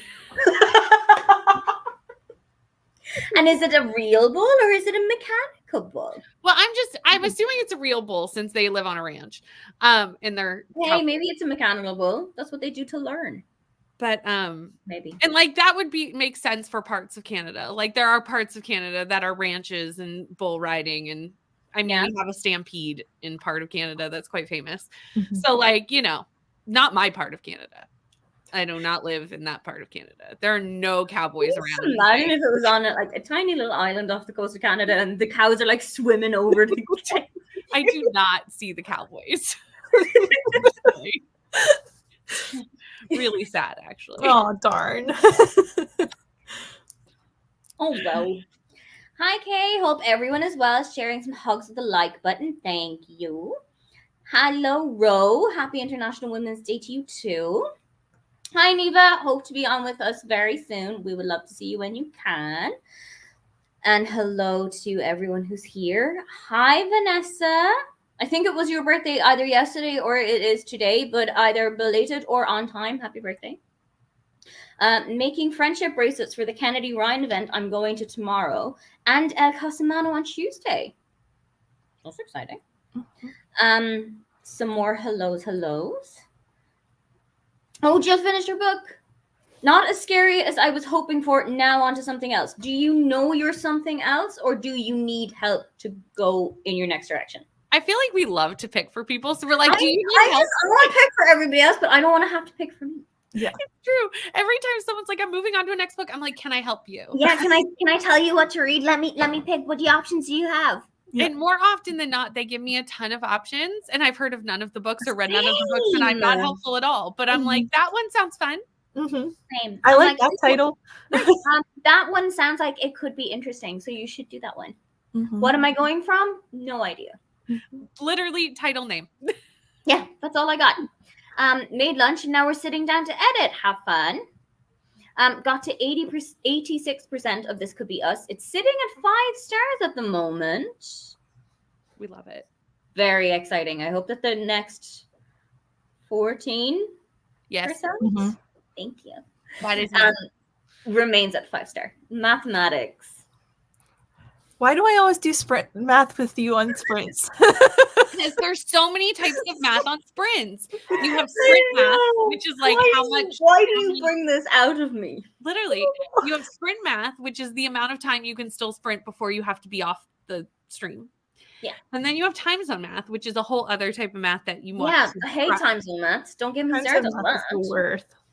And is it a real bull or is it a mechanical bull? Well, I'm assuming it's a real bull since they live on a ranch. In their maybe it's a mechanical bull. That's what they do to learn. But maybe. And like that would make sense for parts of Canada. Like there are parts of Canada that are ranches and bull riding, and I mean we have a stampede in part of Canada that's quite famous. So like, not my part of Canada. I do not live in that part of Canada. There are no cowboys around. Imagine if it was on a tiny little island off the coast of Canada and the cows are like swimming over the I do not see the cowboys. Really sad, actually. Oh, darn. Oh, well. Hi, Kay. Hope everyone is well. Sharing some hugs with the like button. Thank you. Hello, Ro. Happy International Women's Day to you, too. Hi, Neva. Hope to be on with us very soon. We would love to see you when you can. And hello to everyone who's here. Hi, Vanessa. I think it was your birthday either yesterday or it is today, but either belated or on time. Happy birthday. Making friendship bracelets for the Kennedy Ryan event I'm going to tomorrow and El Casimano on Tuesday. That's exciting. Some more hellos. Oh, Jill finished her book. Not as scary as I was hoping for. Now on to something else. Do you know you're something else or do you need help to go in your next direction? I feel like we love to pick for people. So we're like, do you need help? I want to pick for everybody else, but I don't want to have to pick for me. Yeah. It's true. Every time someone's like, I'm moving on to a next book, I'm like, can I help you? Yeah, can I tell you what to read? Let me pick. What the options do you have? Yeah. And more often than not, they give me a ton of options, and I've heard of none of the books or read none of the books, and I'm not Same. helpful at all. But I'm like, that one sounds fun. Mm-hmm. Same. I I'm like that title. that one sounds like it could be interesting, so you should do that one. Mhm. What am I going from? No idea. Literally, title name. Yeah, that's all I got. Made lunch and now we're sitting down to edit. Have fun. Got to 86% of This Could Be Us. It's sitting at 5 stars at the moment. We love it. Very exciting. I hope that the next 14%, Yes, thank you, that is nice. remains at 5-star. Mathematics. Why do I always do sprint math with you on sprints? Because there's so many types of math on sprints. You have sprint math, which is like Why do you bring this out of me? Literally, you have sprint math, which is the amount of time you can still sprint before you have to be off the stream. Yeah. And then you have time zone math, which is a whole other type of math that you want. Yeah, I hate time zone maths. Don't get me started on that.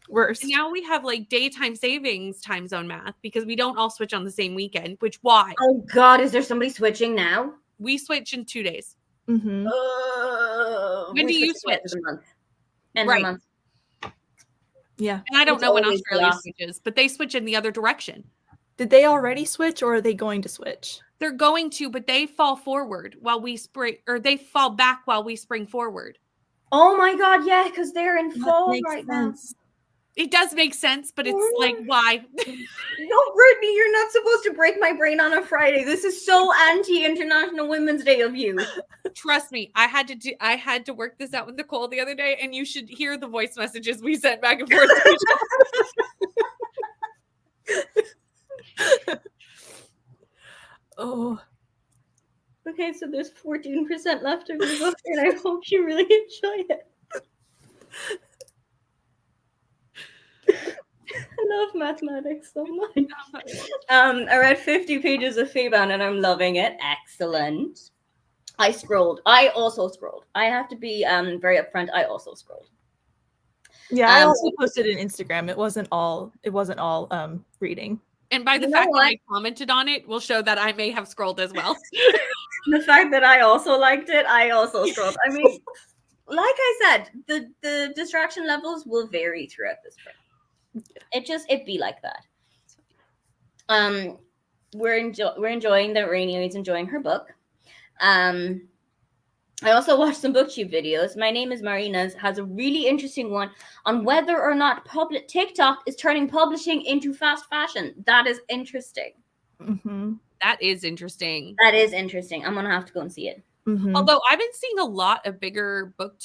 Worst. And now we have like daytime savings time zone math because we don't all switch on the same weekend, which why? Oh God, is there somebody switching now? We switch in 2 days. Mm-hmm. When do you switch? End of the month. Yeah. And I don't It's know when always Australia switches, but they switch in the other direction. Did they already switch or are they going to switch? They're going to, but they fall forward while we spring, or they fall back while we spring forward. Oh my God, yeah, because they're in fall right now. It does make sense, but it's like, why? No, Brittany, you're not supposed to break my brain on a Friday. This is so anti-International Women's Day of you. Trust me, I had to work this out with Nicole the other day, and you should hear the voice messages we sent back and forth to each other. Oh. Okay, so there's 14% left of your book, and I hope you really enjoy it. I love mathematics so much. I read 50 pages of Feybound and I'm loving it. Excellent. I also scrolled. I have to be very upfront. I also scrolled. Yeah, I also posted an Instagram. It wasn't all reading. And by the fact that I commented on it will show that I may have scrolled as well. The fact that I also liked it, I also scrolled. I mean, like I said, the distraction levels will vary throughout this book. It be like that. We're enjoying that Rainy is enjoying her book. I also watched some booktube videos. My Name is Marina's has a really interesting one on whether or not TikTok is turning publishing into fast fashion. That is interesting. Mm-hmm. That is interesting. That is interesting. I'm gonna have to go and see it. Mm-hmm. Although I've been seeing a lot of bigger book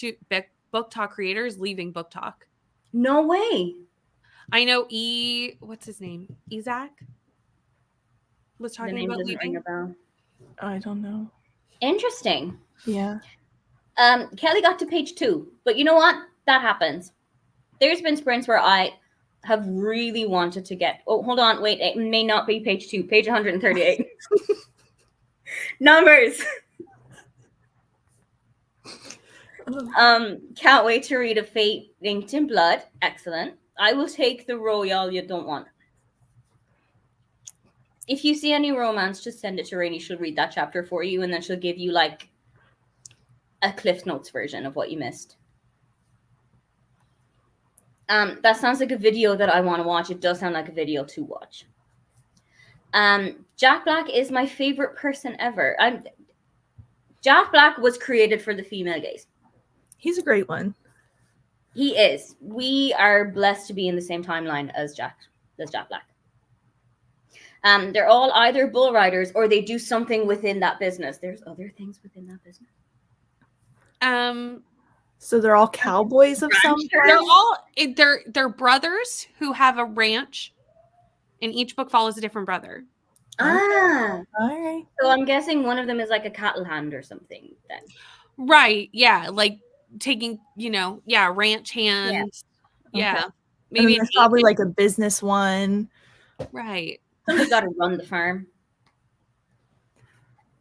talk creators leaving book talk. No way. I know what's his name? Isaac was talking about leaving. I don't know. Interesting. Yeah. Kelly got to page 2, but you know what? That happens. There's been sprints where I have really wanted to get. Oh, hold on, wait. It may not be page 2. Page 138. Numbers. Can't wait to read A Fate Inked in Blood. Excellent. I will take the royal you don't want. If you see any romance, just send it to Rainy. She'll read that chapter for you, and then she'll give you like a Cliff Notes version of what you missed. That sounds like a video that I want to watch. It does sound like a video to watch. Jack Black is my favorite person ever. Jack Black was created for the female gaze. He's a great one. He is. We are blessed to be in the same timeline as Jack Black. They're all either bull riders or they do something within that business. There's other things within that business. So they're all cowboys of some kind? They're brothers who have a ranch, and each book follows a different brother. All right. So I'm guessing one of them is like a cattle hand or something then. Right. Yeah. Like taking, ranch hands. Yeah. Okay. Maybe it's probably like a business one. Right. Somebody's got to run the farm.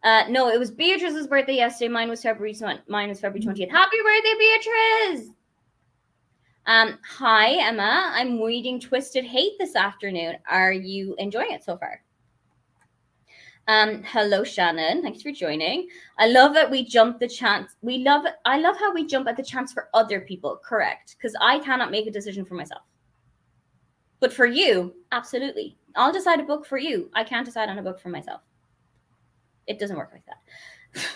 No, it was Beatrice's birthday yesterday. Mine was February 20th. Happy birthday, Beatrice! Hi, Emma. I'm reading Twisted Hate this afternoon. Are you enjoying it so far? Hello, Shannon. Thanks for joining. I love that we jump the chance. I love how we jump at the chance for other people. Correct. Because I cannot make a decision for myself. But for you, absolutely. I'll decide a book for you. I can't decide on a book for myself. It doesn't work like that.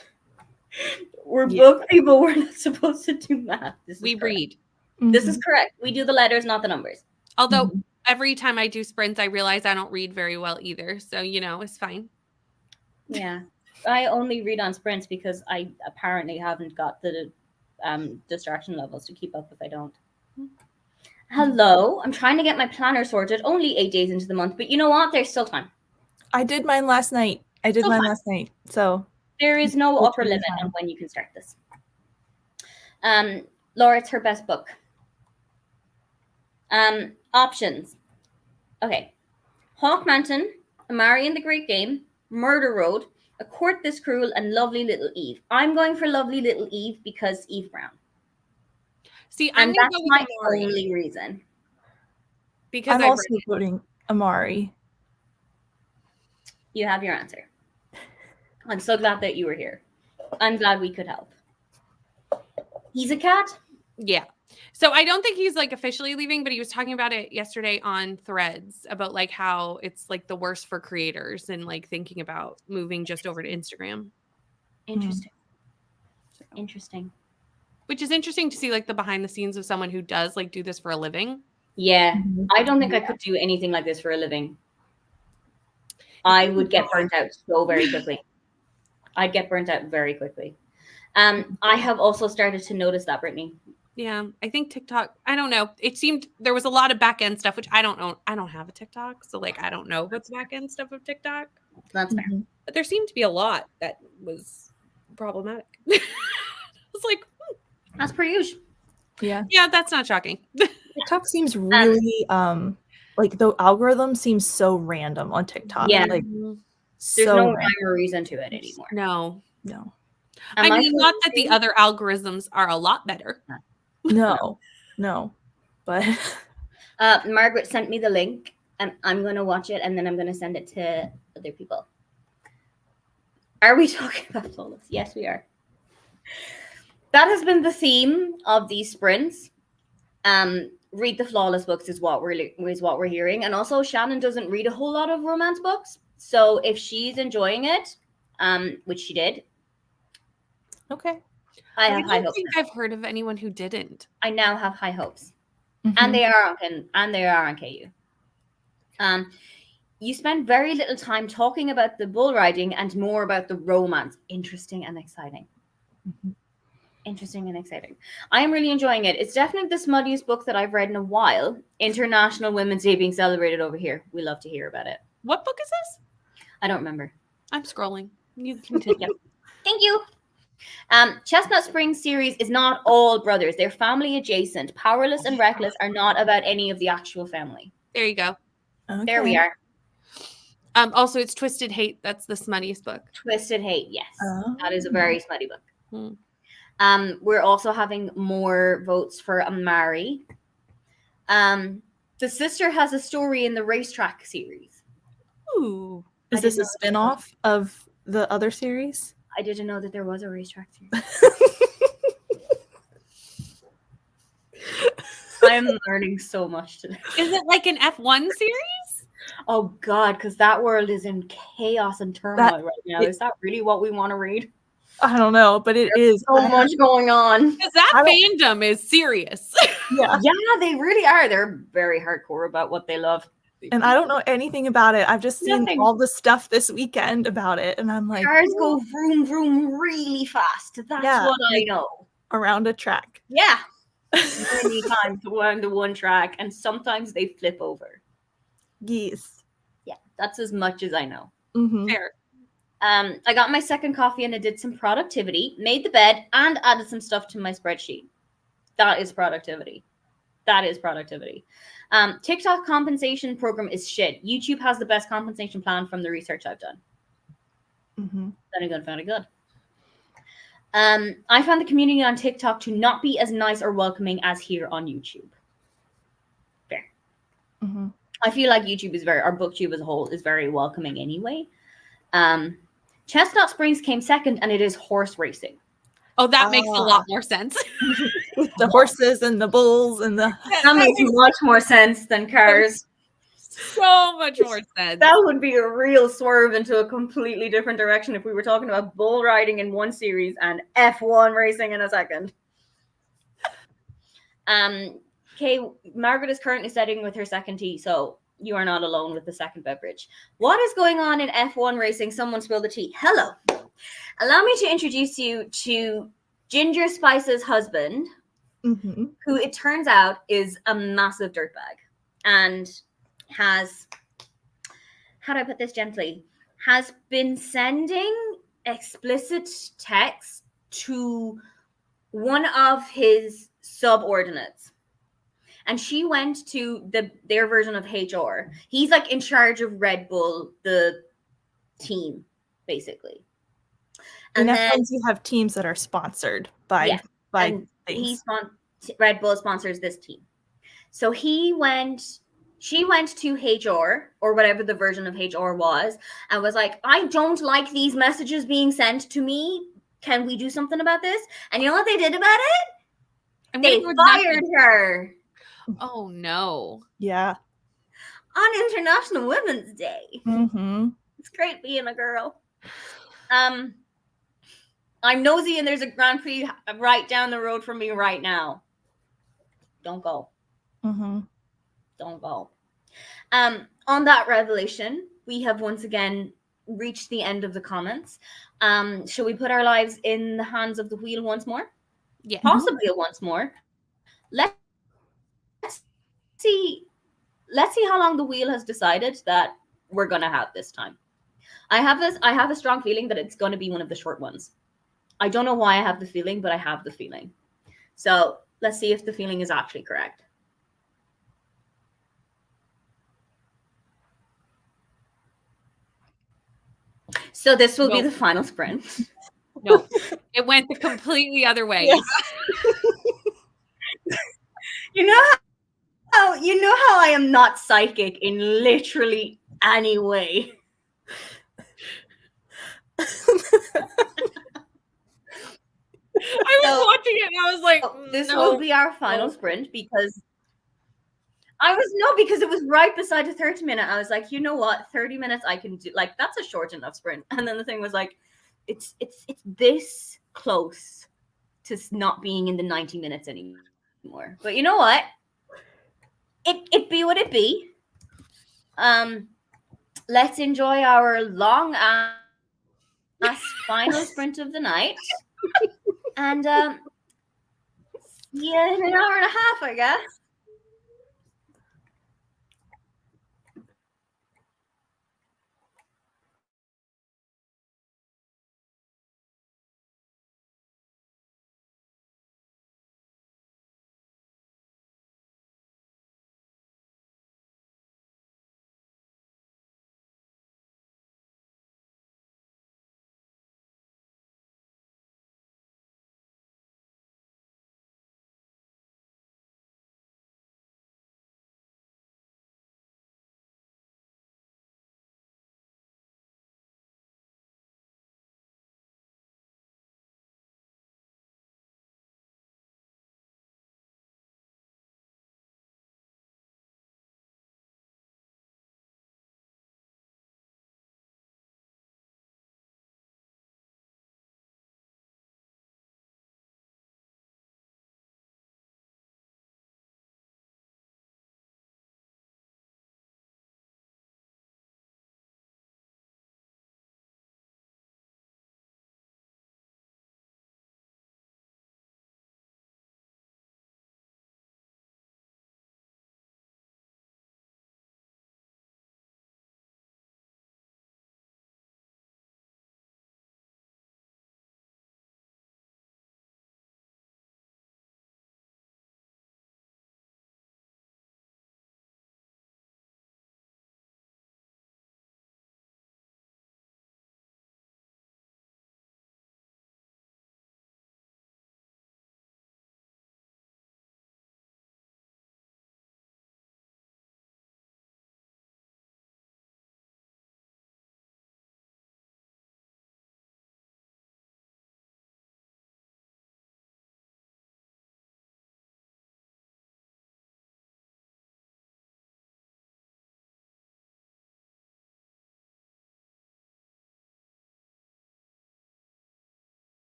We're book people. We're not supposed to do math. We read. This is correct. We do the letters, not the numbers. Although every time I do sprints, I realize I don't read very well either. So, it's fine. Yeah. I only read on sprints because I apparently haven't got the distraction levels to keep up if I don't. Hello. I'm trying to get my planner sorted. Only 8 days into the month. But you know what? There's still time. I did mine last night. So there is no upper limit on when you can start this. Laura, it's her best book. Options. Okay. Hawk Mountain, Amari and the Great Game, Murder Road, A Court This Cruel, and Lovely Little Eve. I'm going for Lovely Little Eve because Eve Brown. See, that's my only reason. Because I'm also voting Amari. You have your answer. I'm so glad that you were here. I'm glad we could help. He's a cat? Yeah. So I don't think he's officially leaving, but he was talking about it yesterday on Threads about how it's the worst for creators and thinking about moving just over to Instagram. Interesting. Interesting. Which is interesting to see the behind the scenes of someone who does do this for a living. Yeah. I don't think I could do anything like this for a living. I would get burnt out so very quickly. I'd get burnt out very quickly. I have also started to notice that, Brittany. Yeah, I think TikTok, I don't know. It seemed there was a lot of back end stuff, which I don't know. I don't have a TikTok. So I don't know what's back end stuff of TikTok. That's fair. But there seemed to be a lot that was problematic. I was that's per usual. Yeah. Yeah, that's not shocking. TikTok seems really, the algorithm seems so random on TikTok. Yeah. There's no rhyme or reason to it anymore. No. Am I mean, not that the other algorithms are a lot better. No. But Margaret sent me the link and I'm going to watch it and then I'm going to send it to other people. Are we talking about Flawless? Yes, we are. That has been the theme of these sprints. Read the Flawless books is what we're hearing. And also Shannon doesn't read a whole lot of romance books. So if she's enjoying it, which she did. Okay. I don't think I've heard of anyone who didn't. I now have high hopes. And they are on KU. You spend very little time talking about the bull riding and more about the romance. Interesting and exciting. Interesting and exciting. I am really enjoying it. It's definitely the smuttiest book that I've read in a while. International Women's Day being celebrated over here. We love to hear about it. What book is this? I don't remember. I'm scrolling. You continue. Thank you. Chestnut Springs series is not all brothers. They're family adjacent. Powerless and Reckless are not about any of the actual family. There you go. Okay. There we are. Also, it's Twisted Hate. That's the smuttiest book. Twisted Hate, yes. That is a very smutty book. We're also having more votes for Amari. The sister has a story in the Racetrack series. Ooh. Is this a spin-off of the other series? I didn't know that there was a Racetrack series. I am learning so much today. Is it like an F1 series? Oh God, because that world is in chaos and turmoil right now. Is that really what we want to read? I don't know, but it is so much going on. Because that fandom is serious. Yeah, they really are. They're very hardcore about what they love. And I don't know anything about it. I've just seen all the stuff this weekend about it, and I'm like, cars go vroom vroom really fast. That's what I know. Around a track. Yeah. Many times around the one track, and sometimes they flip over. Yes. Yeah, that's as much as I know. Fair. I got my second coffee and I did some productivity, made the bed, and added some stuff to my spreadsheet. That is productivity. TikTok compensation program is shit. YouTube has the best compensation plan from the research I've done. Found it good. I found the community on TikTok to not be as nice or welcoming as here on YouTube. Mm-hmm. I feel like YouTube is or BookTube as a whole is very welcoming anyway. Chestnut Springs came second, and it is horse racing. Oh, that makes a lot more sense. With the horses and the bulls and the... That makes much more sense than cars. So much more sense. That would be a real swerve into a completely different direction if we were talking about bull riding in one series and F1 racing in a second. Okay, Margaret is currently sitting with her second tea, so you are not alone with the second beverage. What is going on in F1 racing? Someone spilled the tea. Hello. Allow me to introduce you to Ginger Spice's husband, Mm-hmm. who it turns out is a massive dirtbag and has, how do I put this gently, has been sending explicit texts to one of his subordinates. And she went to their version of HR. He's like in charge of Red Bull, the team, basically. And then you have teams that are sponsored by and things. Red Bull sponsors this team. So she went to HR or whatever the version of HR was and was like, I don't like these messages being sent to me. Can we do something about this? And you know what they did about it? They fired her. Oh no. Yeah. On International Women's Day. Mm-hmm. It's great being a girl. I'm nosy and there's a Grand Prix right down the road from me right now. Don't go. Mm-hmm. Don't go. On that revelation, we have once again reached the end of the comments. Shall we put our lives in the hands of the wheel once more? Yeah. Possibly once more. Let's see how long the wheel has decided that we're gonna have this time. I have a strong feeling that it's gonna be one of the short ones. I don't know why I have the feeling, but I have the feeling. So let's see if the feeling is actually correct. So this will be the final sprint. No, it went the completely other way. Yes. You know how I am not psychic in literally any way. I was watching it and I was like, this will be our final sprint because it was right beside the 30-minute. I was like, you know what, 30 minutes I can do, like that's a short enough sprint. And then the thing was like, it's this close to not being in the 90 minutes anymore. But you know what? It be what it be. Let's enjoy our long ass final sprint of the night. And see you in an hour and a half, I guess.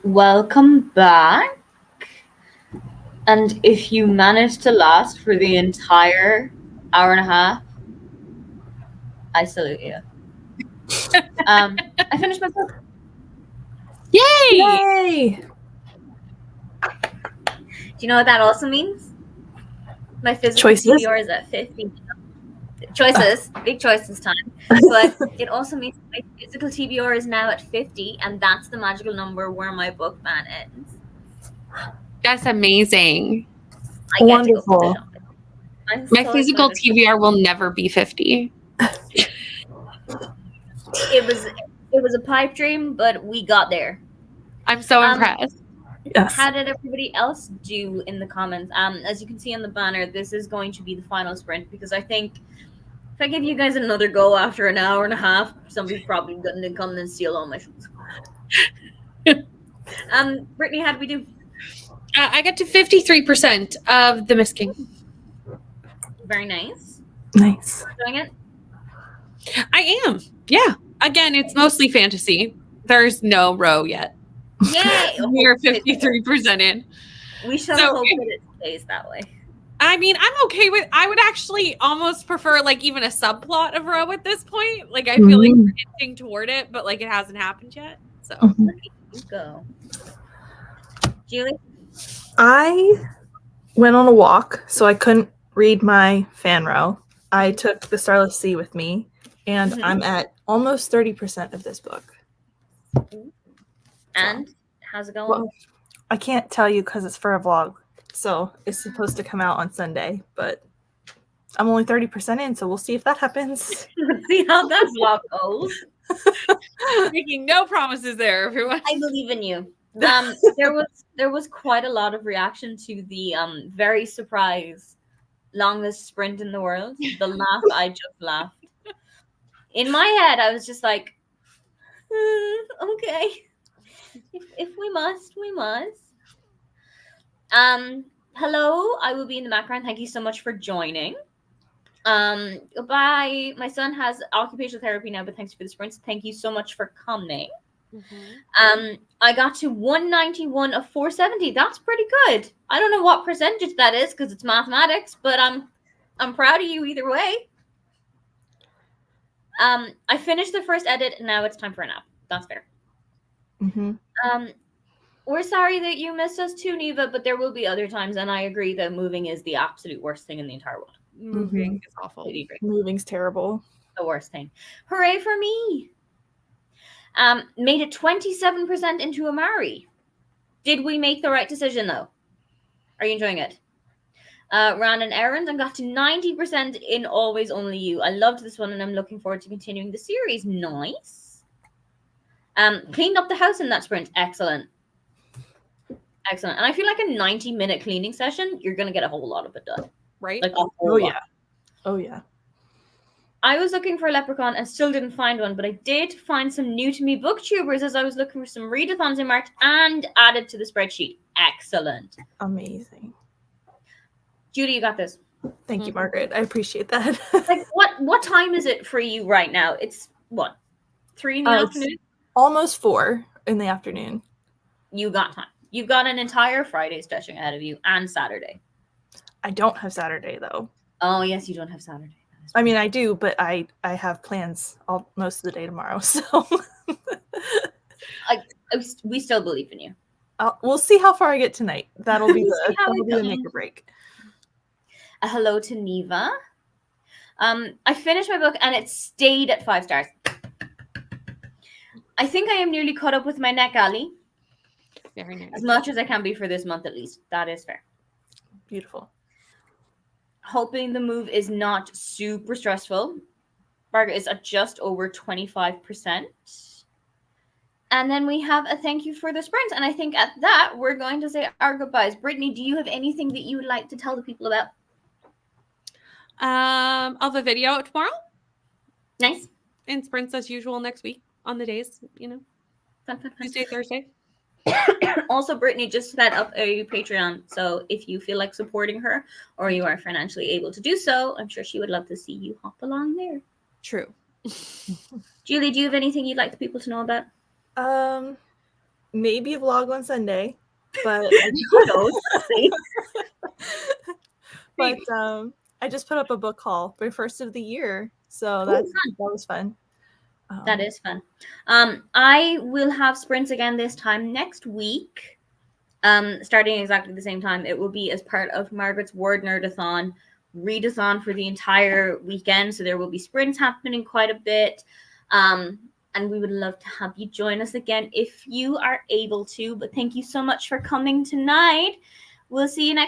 welcome back. And if you managed to last for the entire hour and a half, I salute you. I finished my book. Yay! Yay! Do you know what that also means? My physical Choices? TBR is at 50. Choices, big choices time. But it also means my physical TBR is now at 50, and that's the magical number where my book ban ends. That's amazing. I get to go Wonderful. food shopping. I'm My so physical excited. TBR will never be 50. It was a pipe dream, but we got there. I'm so impressed. Yes. How did everybody else do in the comments? As you can see on the banner, this is going to be the final sprint because I think if I give you guys another go after an hour and a half, somebody's probably going to come and steal all my shoes. Brittany, how did we do? I got to 53% of the Mist King. Very nice. Nice. Doing it? I am. Yeah. Again, it's mostly fantasy. There's no row yet. Yay! We're 53% in. We shall So- hope that it stays that way. I mean, I'm okay with. I would actually almost prefer like even a subplot of row at this point. Like I feel like we're hinting toward it, but like it hasn't happened yet. So Look at you go. Julie? I went on a walk, so I couldn't read my fan row. I took the Starless Sea with me, and Mhm. I'm at almost 30% of this book. And how's it going? Well, I can't tell you because it's for a vlog, so it's supposed to come out on Sunday, but I'm only 30% in, so we'll see if that happens. Let's see how that vlog goes. making no promises there, everyone. I believe in you. There was quite a lot of reaction to the very surprise longest sprint in the world. The laugh I just laughed. In my head, I was just like, okay. If we must, we must. Hello, I will be in the background. Thank you so much for joining. Goodbye. My son has occupational therapy now, but thanks for the sprints. Thank you so much for coming. I got to 191 of 470. That's pretty good. I don't know what percentage that is because it's mathematics, but I'm proud of you either way. I finished the first edit, and now it's time for a nap. That's fair. Mm-hmm. We're sorry that you missed us too, Neva, but there will be other times, and I agree that moving is the absolute worst thing in the entire world. Moving is awful. Completely agree. Moving's terrible. The worst thing. Hooray for me! Made it 27% into Amari. Did we make the right decision, though? Are you enjoying it? Ran an errand and got to 90% in Always Only You. I loved this one, and I'm looking forward to continuing the series. Nice. Cleaned up the house in that sprint. Excellent. Excellent. And I feel like a 90-minute cleaning session, you're going to get a whole lot of it done. Right? Like a whole Oh, lot. yeah. Oh, yeah. I was looking for a leprechaun and still didn't find one, but I did find some new to me booktubers as I was looking for some readathons in March and added to the spreadsheet. Excellent. Amazing. Judy, you got this. Thank you, Margaret. I appreciate that. Like, what time is it for you right now? It's what? 3 in the It's afternoon? almost 4 in the afternoon. You got time. You've got an entire Friday stretching ahead of you and Saturday. I don't have Saturday, though. Oh, yes, you don't have Saturday. I mean, I do, but I have plans most of the day tomorrow, so We still believe in you. we'll see how far I get tonight. That'll be We'll see how that'll it be the goes. make or break. A hello to Neva. I finished my book and it stayed at 5 stars. I think I am nearly caught up with my neck alley. Very nice. As much as I can be for this month, at least. That is fair. Beautiful. Hoping the move is not super stressful. Margaret is at just over 25%. And then we have a thank you for the sprint. And I think at that, we're going to say our goodbyes. Brittany, do you have anything that you would like to tell the people about? I'll have a video out tomorrow Nice. and sprints as usual next week on the days, Fun, fun, fun. Tuesday, Thursday. Also, Brittany just set up a Patreon. So if you feel like supporting her or you are financially able to do so, I'm sure she would love to see you hop along there. True. Julie, do you have anything you'd like the people to know about? maybe a vlog on Sunday, but Who knows? See? but I just put up a book haul for first of the year, so Ooh, that fun. was fun. That is fun. I will have sprints again this time next week. Starting exactly the same time. It will be as part of Margaret's Word Nerdathon readathon for the entire weekend. So there will be sprints happening quite a bit. And we would love to have you join us again if you are able to. But thank you so much for coming tonight. We'll see you next